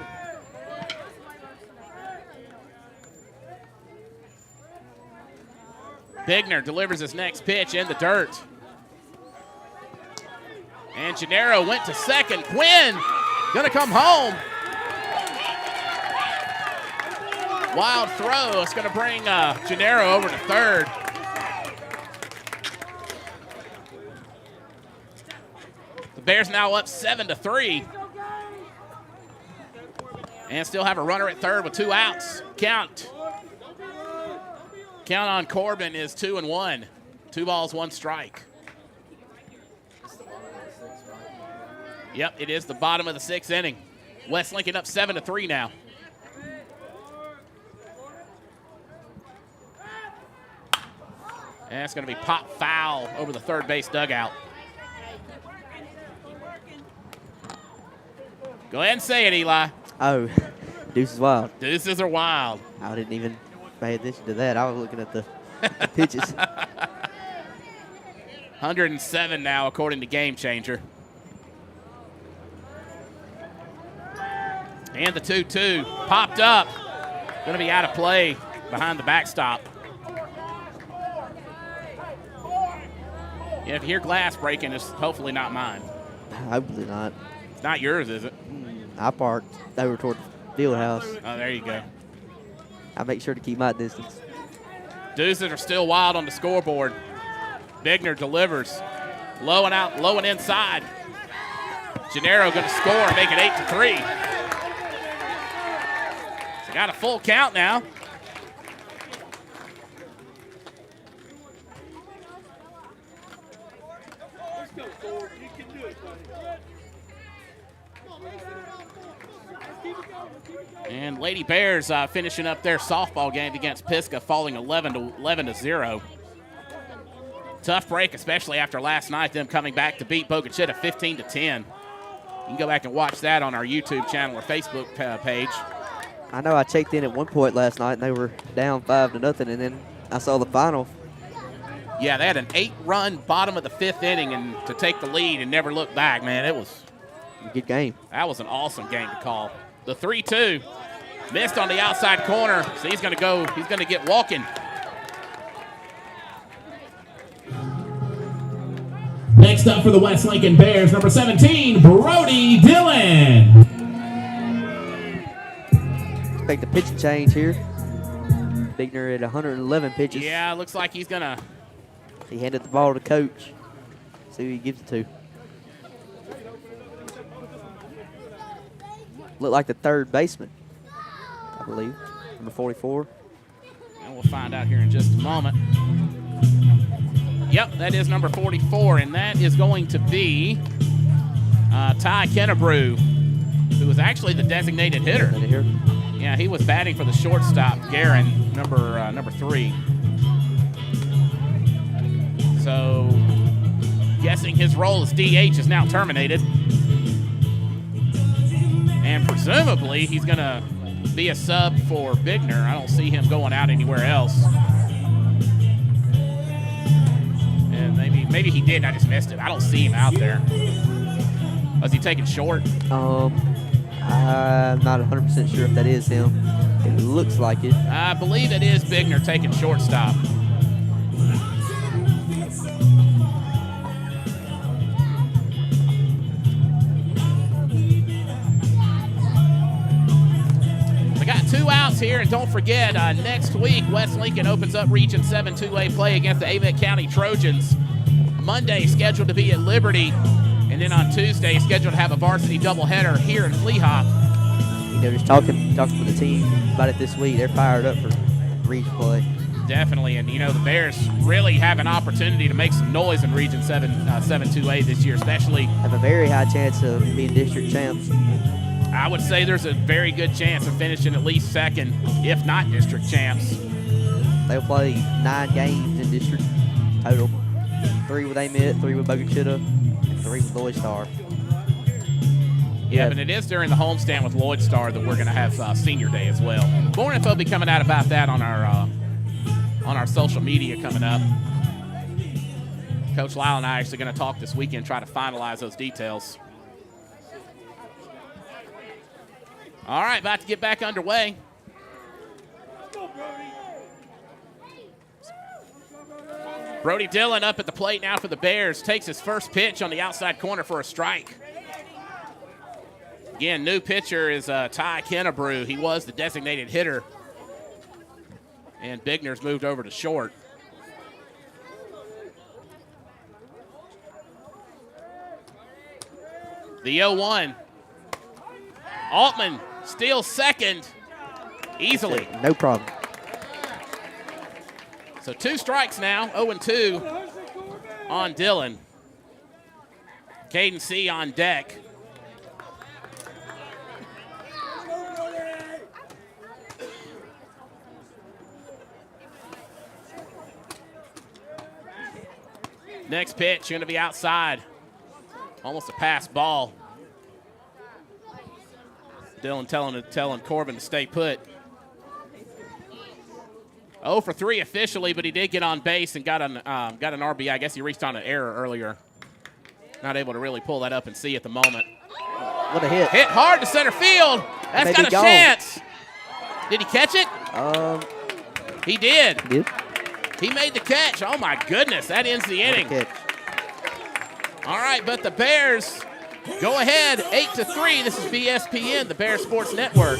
Bigner delivers his next pitch in the dirt. And Gennaro went to second. Quinn gonna come home. Wild throw. It's gonna bring Gennaro over to third. The Bears now up 7-3. And still have a runner at third with 2 outs. Count on Corbin is 2-1. 2 balls, 1 strike. Yep, it is the bottom of the 6th inning. West Lincoln up 7-3 now. And it's going to be pop foul over the third base dugout. Go ahead and say it, Eli. Oh, deuces wild. Deuces are wild. I didn't even pay attention to that. I was looking at the pitches. 107 now, according to Game Changer. And the 2-2 popped up. Going to be out of play behind the backstop. Yeah, if you hear glass breaking, it's hopefully not mine. Hopefully not. It's not yours, is it? I parked over toward the field house. Oh, there you go. I make sure to keep my distance. Deuces are still wild on the scoreboard. Bigner delivers. Low and out, low and inside. Gennaro going to score, make it 8-3. So got a full count now. And Lady Bears finishing up their softball game against Pisgah, falling 11-0. Tough break, especially after last night, them coming back to beat Bogachita 15-10. You can go back and watch that on our YouTube channel or Facebook page. I know I checked in at one point last night, and they were down 5-0, and then I saw the final. Yeah, they had an 8-run bottom of the 5th inning and to take the lead and never look back, man. It was a good game. That was an awesome game to call. The 3-2 missed on the outside corner, so he's going to get walking. Next up for the West Lincoln Bears, number 17, Brody Dillon. Expect a pitching change here. Bigner at 111 pitches. Yeah, looks like he's going to. He handed the ball to coach. See who he gives it to. Look like the third baseman, I believe, number 44. And we'll find out here in just a moment. Yep, that is number 44, and that is going to be Ty Kennebrew, who was actually the designated hitter. Yeah, he was batting for the shortstop, Guerin, number 3. So, guessing his role as DH is now terminated. And presumably, he's going to be a sub for Bigner. I don't see him going out anywhere else. And maybe he did, I just missed it. I don't see him out there. Was he taking short? I'm not 100% sure if that is him. It looks like it. I believe it is Bigner taking shortstop. We got 2 outs here, and don't forget, next week, West Lincoln opens up Region 7 2A play against the Avett County Trojans. Monday, scheduled to be at Liberty, and then on Tuesday, scheduled to have a varsity doubleheader here in Fleahop. You know, just talking with the team about it this week. They're fired up for region play. Definitely, and you know, the Bears really have an opportunity to make some noise in Region 7 2A this year, especially. Have a very high chance of being district champs. I would say there's a very good chance of finishing at least second, if not district champs. They'll play 9 games in district total. 3 with Amite, 3 with Bogachita, and 3 with Lloyd Star. Yeah, but it is during the homestand with Lloyd Star that we're going to have Senior Day as well. More info will be coming out about that on our social media coming up. Coach Lyle and I are actually going to talk this weekend, try to finalize those details. All right, about to get back underway. Brody Dillon up at the plate now for the Bears. Takes his first pitch on the outside corner for a strike. Again, new pitcher is Ty Kennebrew. He was the designated hitter. And Bigner's moved over to short. The 0-1. Altman steals second easily. No problem. So 2 strikes now, 0-2 on Dillon. Caden C on deck. Next pitch, going to be outside. Almost a pass ball. Dillon telling Corbin to stay put. 0 for 3 officially, but he did get on base and got an RBI. I guess he reached on an error earlier. Not able to really pull that up and see at the moment. What a hit. Hit hard to center field. That's got a chance. Did he catch it? He did. He did. He made the catch. Oh, my goodness. That ends the inning. All right, but the Bears go ahead 8-3. This is BSPN, the Bears Sports Network.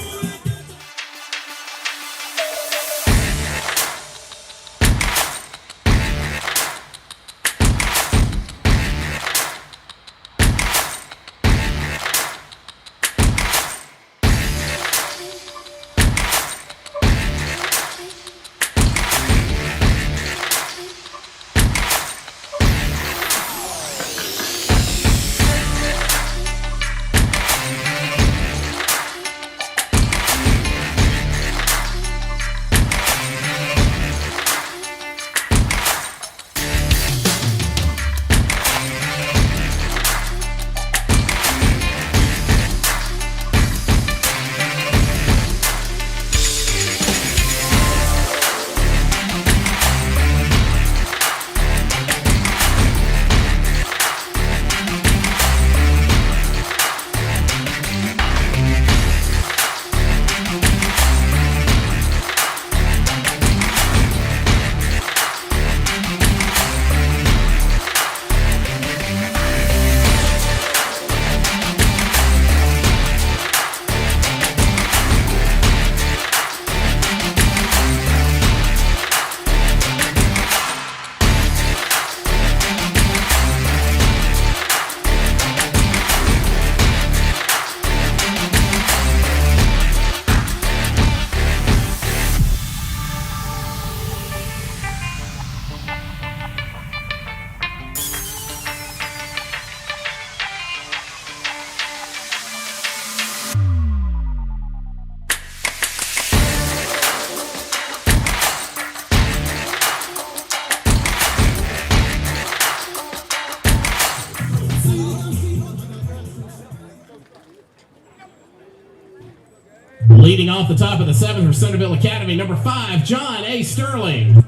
Leading off the top of the 7th for Centreville Academy, number 5, John A. Sterling.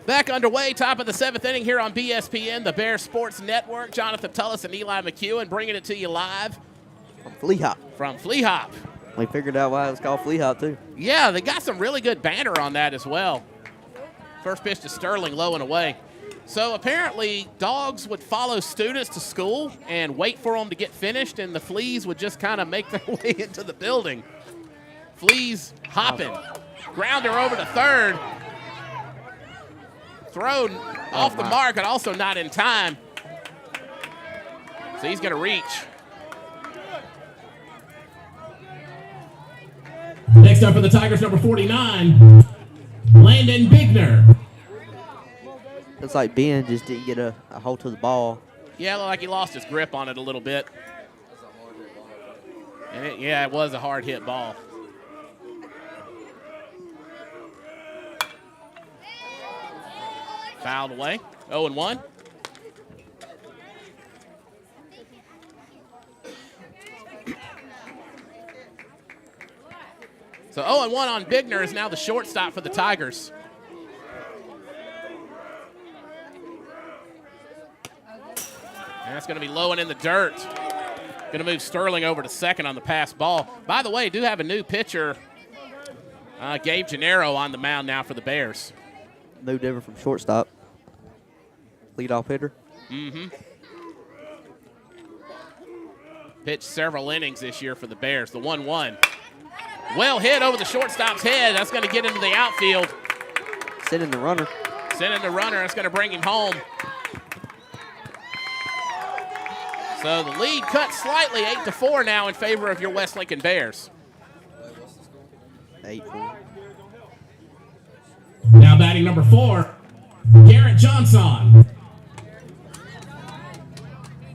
Back underway, top of the 7th inning here on BSPN, the Bears Sports Network. Jonathan Tullis and Eli McEwen bringing it to you live. From Flea Hop. From Flea Hop. We figured out why it was called Flea Hop, too. Yeah, they got some really good banter on that as well. First pitch to Sterling, low and away. So apparently dogs would follow students to school and wait for them to get finished, and the fleas would just kind of make their way into the building. Fleas hopping. Grounder over to third. Thrown off the mark and also not in time. So he's going to reach. Next up for the Tigers, number 49, Landon Bigner. Looks like Ben just didn't get a hold to the ball. Yeah, looked like he lost his grip on it a little bit. And it was a hard hit ball. Fouled away. 0-1. So 0-1 on Bigner is now the shortstop for the Tigers. And that's going to be low and in the dirt. Going to move Sterling over to second on the pass ball. By the way, do have a new pitcher, Gabe Gennaro, on the mound now for the Bears. Moved over from shortstop. Leadoff hitter. Mm-hmm. Pitched several innings this year for the Bears. The 1-1. Well hit over the shortstop's head. That's going to get into the outfield. Sending the runner. Sending the runner. That's going to bring him home. So the lead cut slightly, 8-4 now in favor of your West Lincoln Bears. 8-4. Now batting number 4, Garrett Johnson.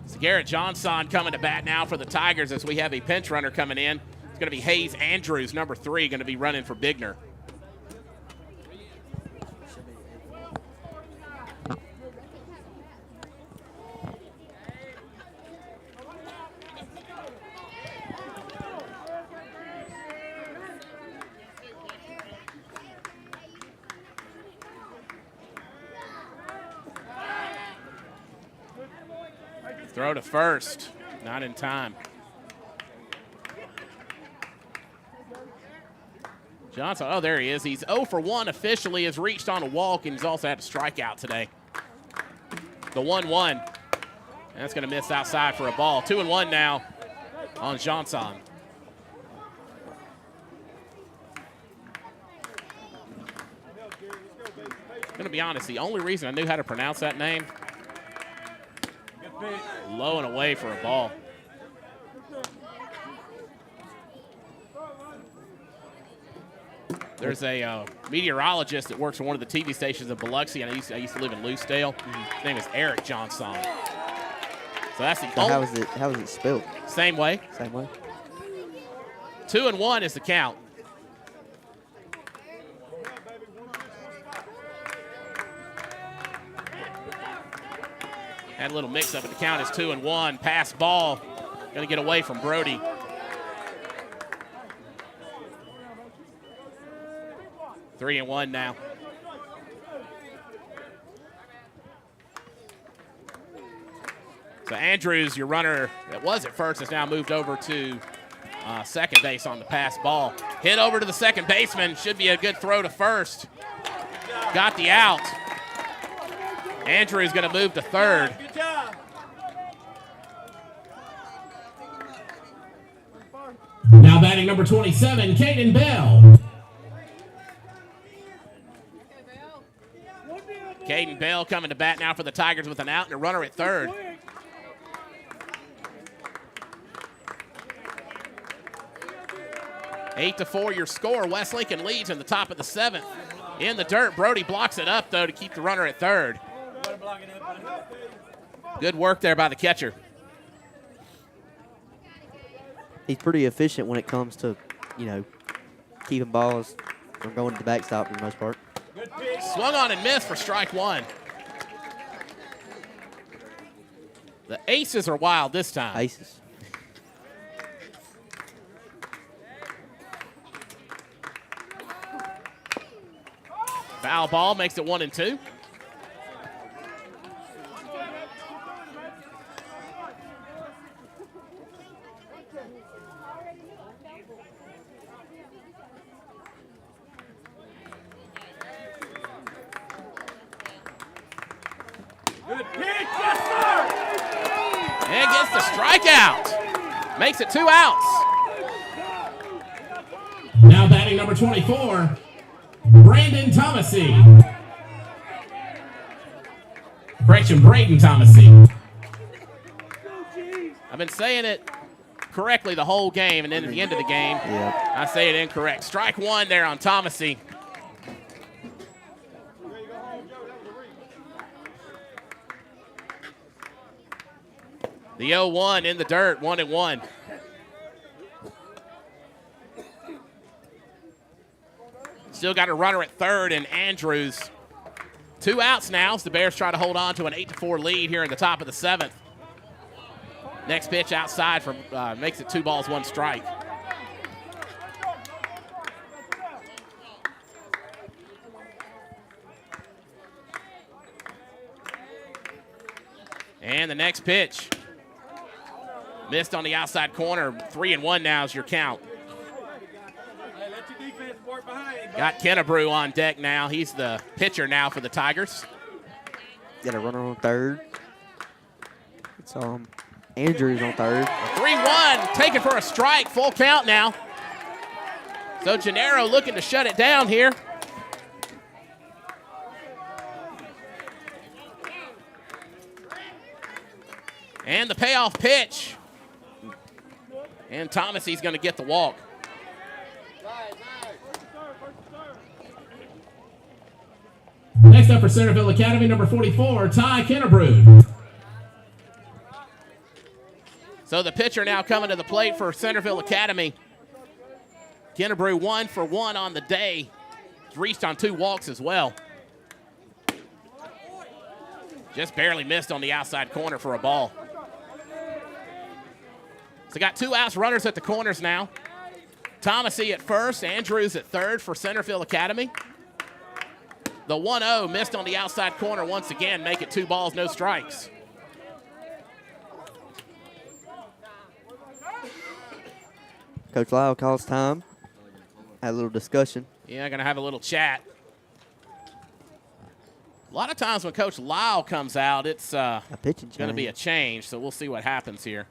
So Garrett Johnson coming to bat now for the Tigers as we have a pinch runner coming in. It's going to be Hayes Andrews, number 3, going to be running for Bigner. Throw to first, not in time. Johnson, oh, there he is. He's 0 for 1 officially, has reached on a walk, and he's also had a strikeout today. The 1-1. That's going to miss outside for a ball. 2-1 now on Johnson. I'm going to be honest, the only reason I knew how to pronounce that name, low and away for a ball. There's a meteorologist that works for one of the TV stations in Biloxi, and I used to live in Lucedale. His name is Eric Johnson. So that's the only. How is it spelled? Same way. Same way. 2-1 is the count. Had a little mix-up, but the count is 2-1. Pass ball. Going to get away from Brody. Three and 1 now. So Andrews, your runner that was at first, has now moved over to second base on the pass ball. Hit over to the second baseman. Should be a good throw to first. Got the out. Andrews going to move to third. Now batting number 27, Caden Bell. Caden Bell coming to bat now for the Tigers with an out and a runner at third. Eight to 4 your score. West Lincoln leads in the top of the 7th. In the dirt, Brody blocks it up, though, to keep the runner at third. Good work there by the catcher. He's pretty efficient when it comes to, keeping balls from going to the backstop for the most part. Swung on and missed for strike one. The aces are wild this time. Aces. Foul ball makes it 1-2. Good pitch, yes, sir! And gets the strikeout. Makes it 2 outs. Now batting number 24, Brandon Thomasy. Correction, Braden Thomasy. I've been saying it correctly the whole game, and then at the end of the game, I say it incorrect. Strike one there on Thomasy. The 0-1 in the dirt, 1-1. Still got a runner at third, and Andrews. 2 outs now as the Bears try to hold on to an 8-4 lead here in the top of the 7th. Next pitch outside for makes it 2 balls, 1 strike. And the next pitch. Missed on the outside corner. 3-1 now is your count. Got Kennebrew on deck now. He's the pitcher now for the Tigers. Got a runner on third. It's Andrews on third. 3-1, taken for a strike. Full count now. So Gennaro looking to shut it down here. And the payoff pitch. And Thomasy's going to get the walk. Next up for Centreville Academy, number 44, Ty Kennebrew. So the pitcher now coming to the plate for Centreville Academy. Kennebrew 1 for 1 on the day. He's reached on 2 walks as well. Just barely missed on the outside corner for a ball. So got 2 outs, runners at the corners now. Thomasy at first, Andrews at third for Centreville Academy. The 1-0 missed on the outside corner once again, make it 2 balls, no strikes. Coach Lyle calls time. Had a little discussion. Yeah, going to have a little chat. A lot of times when Coach Lyle comes out, it's A pitching going to be a change. change, so we'll see what happens here.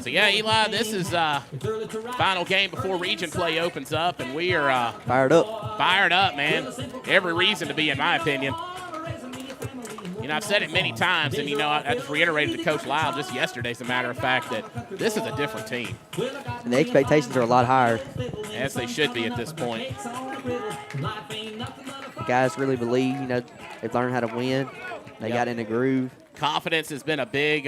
So yeah, Eli, this is final game before region play opens up, and we are Fired up. fired up, man. Every reason to be, in my opinion. You know, I've said it many times, and, you know, I just reiterated to Coach Lyle just yesterday, as a matter of fact, that this is a different team. And the expectations are a lot higher. As they should be at this point. The guys really believe, you know, they've learned how to win. They got in a groove. Confidence has been a big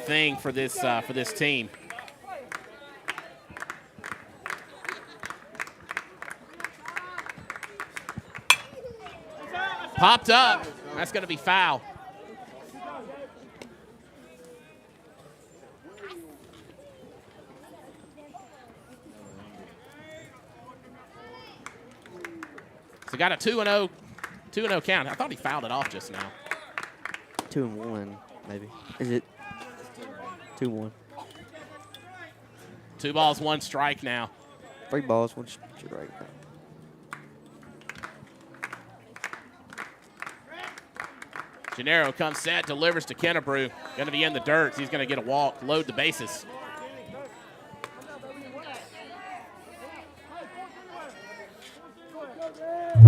thing for this team. Popped up. That's going to be foul. So got a 2-0 count. I thought he fouled it off just now. 2-1, maybe. Is it 2-1? 2 balls, 1 strike now. 3 balls, 1 strike. Gennaro comes set, delivers to Kennebrew. Going to be in the dirt. He's going to get a walk, load the bases.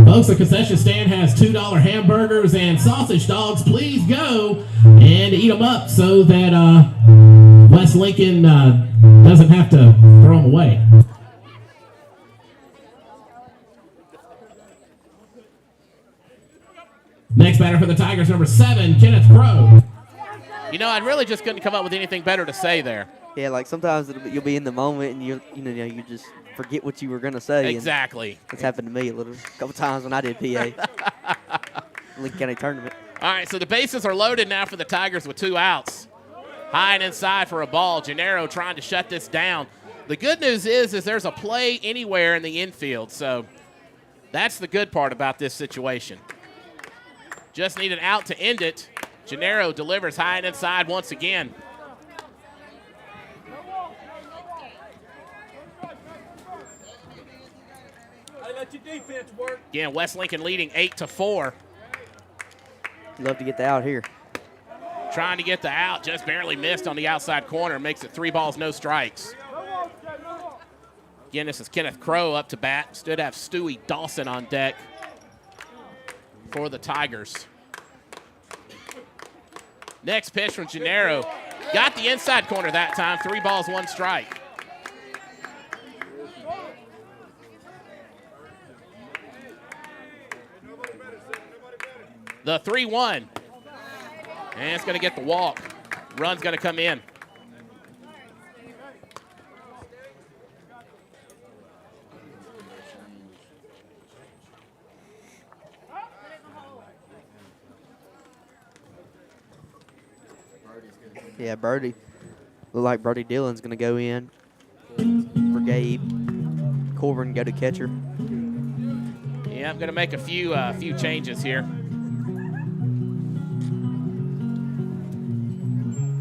Folks, the concession stand has $2 hamburgers and sausage dogs. Please go and eat them up so that West Lincoln doesn't have to throw them away. Next batter for the Tigers, number 7, Kenneth Crow. You know, I really just couldn't come up with anything better to say there. Yeah, like sometimes you'll be in the moment and you forget what you were going to say. Exactly. It's happened to me a couple times when I did PA. Lincoln County tournament. All right, so the bases are loaded now for the Tigers with 2 outs. High and inside for a ball. Gennaro trying to shut this down. The good news is there's a play anywhere in the infield, so that's the good part about this situation. Just need an out to end it. Gennaro delivers high and inside once again. Let your defense work. Again, West Lincoln leading 8-4. Love to get the out here. Trying to get the out, just barely missed on the outside corner. Makes it 3 balls, no strikes. Again, this is Kenneth Crow up to bat. Stood have Stewie Dawson on deck for the Tigers. Next pitch from Gennaro. Got the inside corner that time. 3 balls, 1 strike. The 3-1. And it's going to get the walk. Run's going to come in. Yeah, Brody. Look like Brody Dillon's going to go in for Gabe. Corbin go to catcher. Yeah, I'm going to make a few changes here.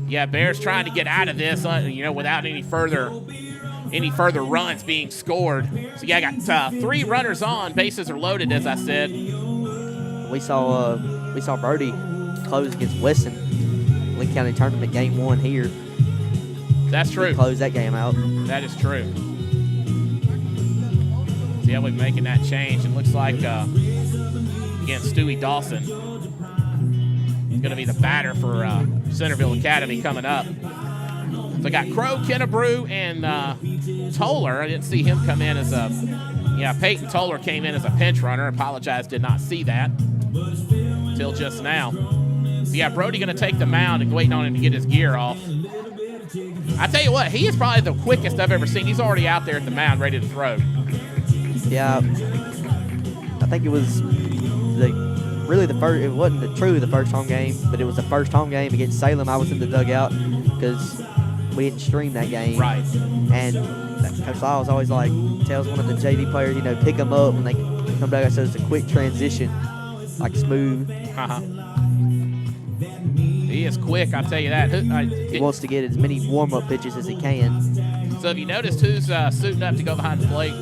Yeah, Bears trying to get out of this, without any further runs being scored. So yeah, I got 3 runners on. Bases are loaded, as I said. We saw Brody close against Weston, Lincoln County tournament game 1 here. That's true. Close that game out. That is true. So yeah, we're making that change. It looks like again, Stewie Dawson is going to be the batter for Centreville Academy coming up. So I got Crow, Kennebrew, and Toller. I didn't see him come in as Peyton Toller came in as a pinch runner. Apologize, did not see that until just now. So yeah, Brody going to take the mound and waiting on him to get his gear off. I tell you what, he is probably the quickest I've ever seen. He's already out there at the mound ready to throw. Yeah, I think it was really the first. It wasn't truly the first home game, but it was the first home game against Salem. I was in the dugout because we didn't stream that game. Right. And Coach Lyles always tells one of the JV players, pick them up when they come back. So it's a quick transition, smooth. He is quick, I'll tell you that. He wants to get as many warm-up pitches as he can. So have you noticed who's suiting up to go behind the plate?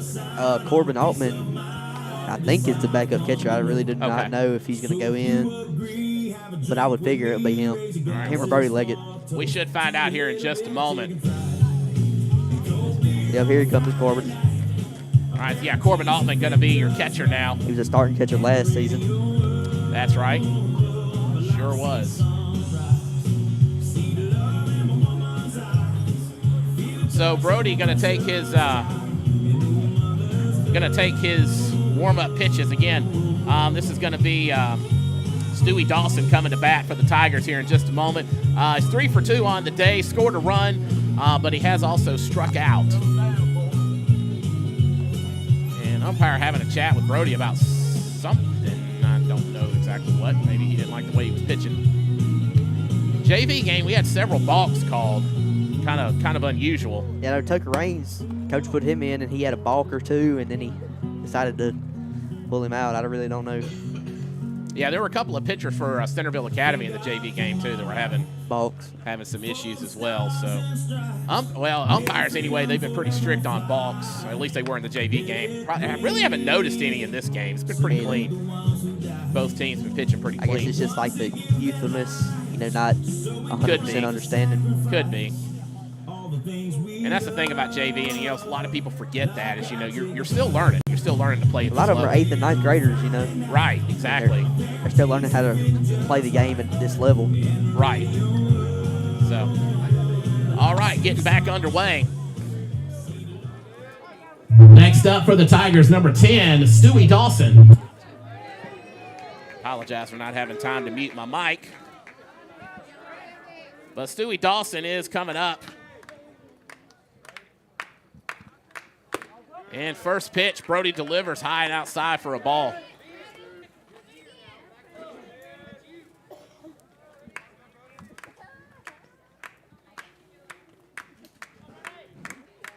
Corbin Altman, I think, is the backup catcher. I really did not know if he's going to go in, but I would figure it would be him. Right. Him or Brody Leggett. We should find out here in just a moment. Yep, here he comes, Corbin. All right, yeah, Corbin Altman going to be your catcher now. He was a starting catcher last season. That's right. Sure was. So Brody going to take his warm-up pitches again. This is going to be Stewie Dawson coming to bat for the Tigers here in just a moment. He's 3 for 2 on the day, scored a run, but he has also struck out. And umpire having a chat with Brody about something. I don't know exactly what. Maybe he didn't like the way he was pitching. JV game, we had several balks called. Kind of unusual. Yeah, no, Tucker Raines, coach put him in, and he had a balk or 2, and then he decided to pull him out. I really don't know. Yeah, there were a couple of pitchers for Centreville Academy in the JV game too that were having some issues as well. So, umpires anyway, they've been pretty strict on balks. Or at least they were in the JV game. I really haven't noticed any in this game. It's been pretty clean. Both teams have been pitching pretty clean. I guess it's just like the youthfulness, not 100% understanding. Could be. And that's the thing about JV, and a lot of people forget that is you're still learning. You're still learning to play. A lot of them are 8th and 9th graders, Right, exactly. They're still learning how to play the game at this level. Right. So, all right, getting back underway. Next up for the Tigers, number 10, Stewie Dawson. Apologize for not having time to mute my mic. But Stewie Dawson is coming up. And first pitch, Brody delivers high and outside for a ball.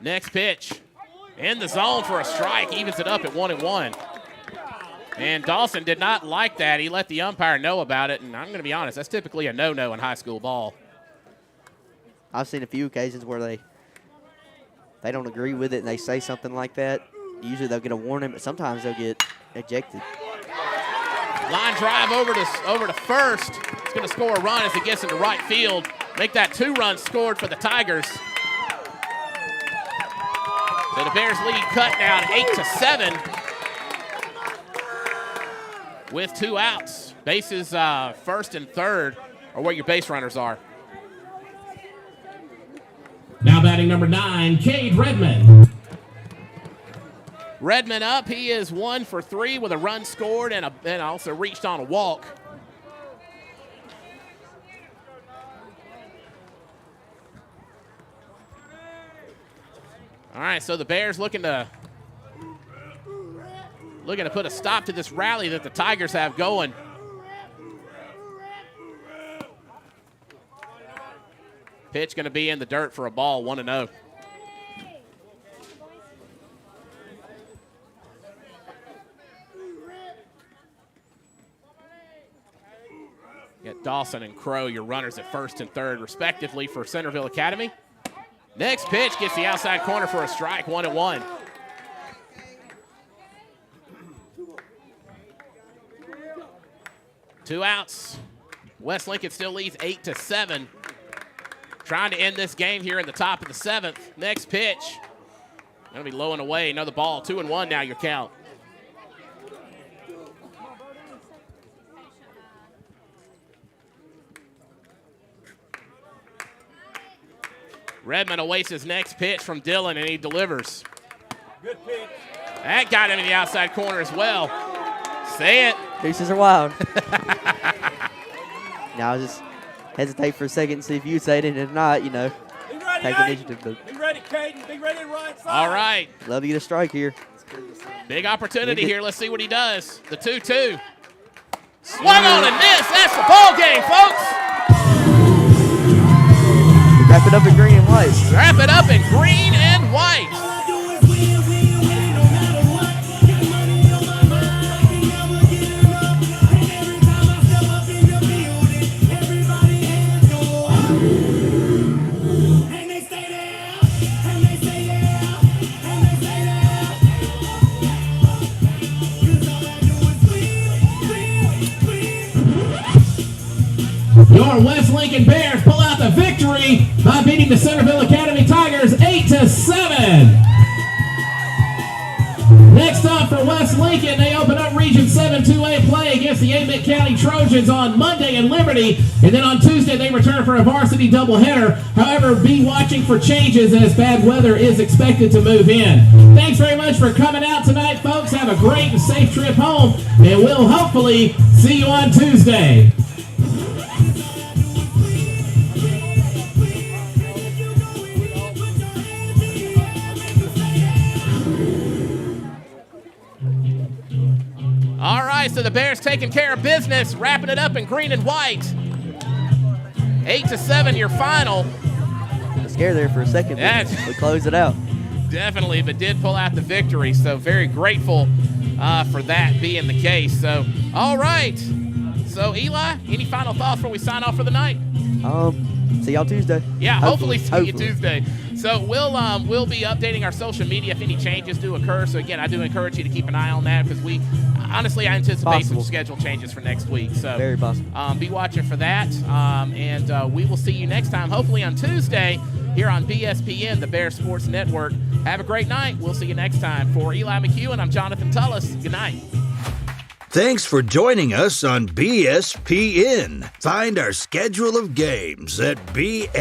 Next pitch, in the zone for a strike, evens it up at 1-1. And Dawson did not like that. He let the umpire know about it, and I'm going to be honest, that's typically a no-no in high school ball. I've seen a few occasions where they don't agree with it and they say something like that. Usually they'll get a warning, but sometimes they'll get ejected. Line drive over to first. It's going to score a run as it gets into right field. Make that 2 runs scored for the Tigers. So the Bears lead cut now to 8-7 with 2 outs. Bases first and third are where your base runners are. Now batting number 9, Cade Redmond. Redmond up. He is 1 for 3 with a run scored and also reached on a walk. All right, so the Bears looking to put a stop to this rally that the Tigers have going. Pitch going to be in the dirt for a ball, 1-0. Get Dawson and Crow, your runners at first and third, respectively, for Centreville Academy. Next pitch gets the outside corner for a strike, 1-1. Two outs. West Lincoln still leads 8-7. Trying to end this game here in the top of the 7th. Next pitch. Gonna be low and away. Another ball. 2-1 now, your count. Redmond awaits his next pitch from Dillon, and he delivers. Good pitch. That got him in the outside corner as well. Say it. Deuces are wild. Now I'll just hesitate for a second and see if you say it, and if not, Be ready, take Nate. initiative. But Be ready, Caden. Be ready to right side. All right. love to get a strike here. Big opportunity here. Let's see what he does. The 2-2. Swung on and missed. That's the ball game, folks. Wrap it up in green and white. Wrap it up in green and white. Your West Lincoln Bears pull out the victory by beating the Centreville Academy Tigers 8-7. Next up for West Lincoln, they open up Region 7 2A play against the Amite County Trojans on Monday in Liberty, and then on Tuesday they return for a varsity doubleheader. However, be watching for changes as bad weather is expected to move in. Thanks very much for coming out tonight, folks. Have a great and safe trip home, and we'll hopefully see you on Tuesday. All right, so the Bears taking care of business, wrapping it up in green and white. 8-7, your final. I was scared there for a second, but we closed it out. Definitely, but did pull out the victory. So very grateful for that being the case. So, all right. So, Eli, any final thoughts before we sign off for the night? See y'all Tuesday. Yeah, hopefully see you Tuesday. So we'll be updating our social media if any changes do occur. So again, I do encourage you to keep an eye on that because I anticipate some schedule changes for next week. So very possible. Be watching for that, and we will see you next time, hopefully on Tuesday here on BSPN, the Bear Sports Network. Have a great night. We'll see you next time. For Eli McHugh, I'm Jonathan Tullis. Good night. Thanks for joining us on BSPN. Find our schedule of games at bspn.live.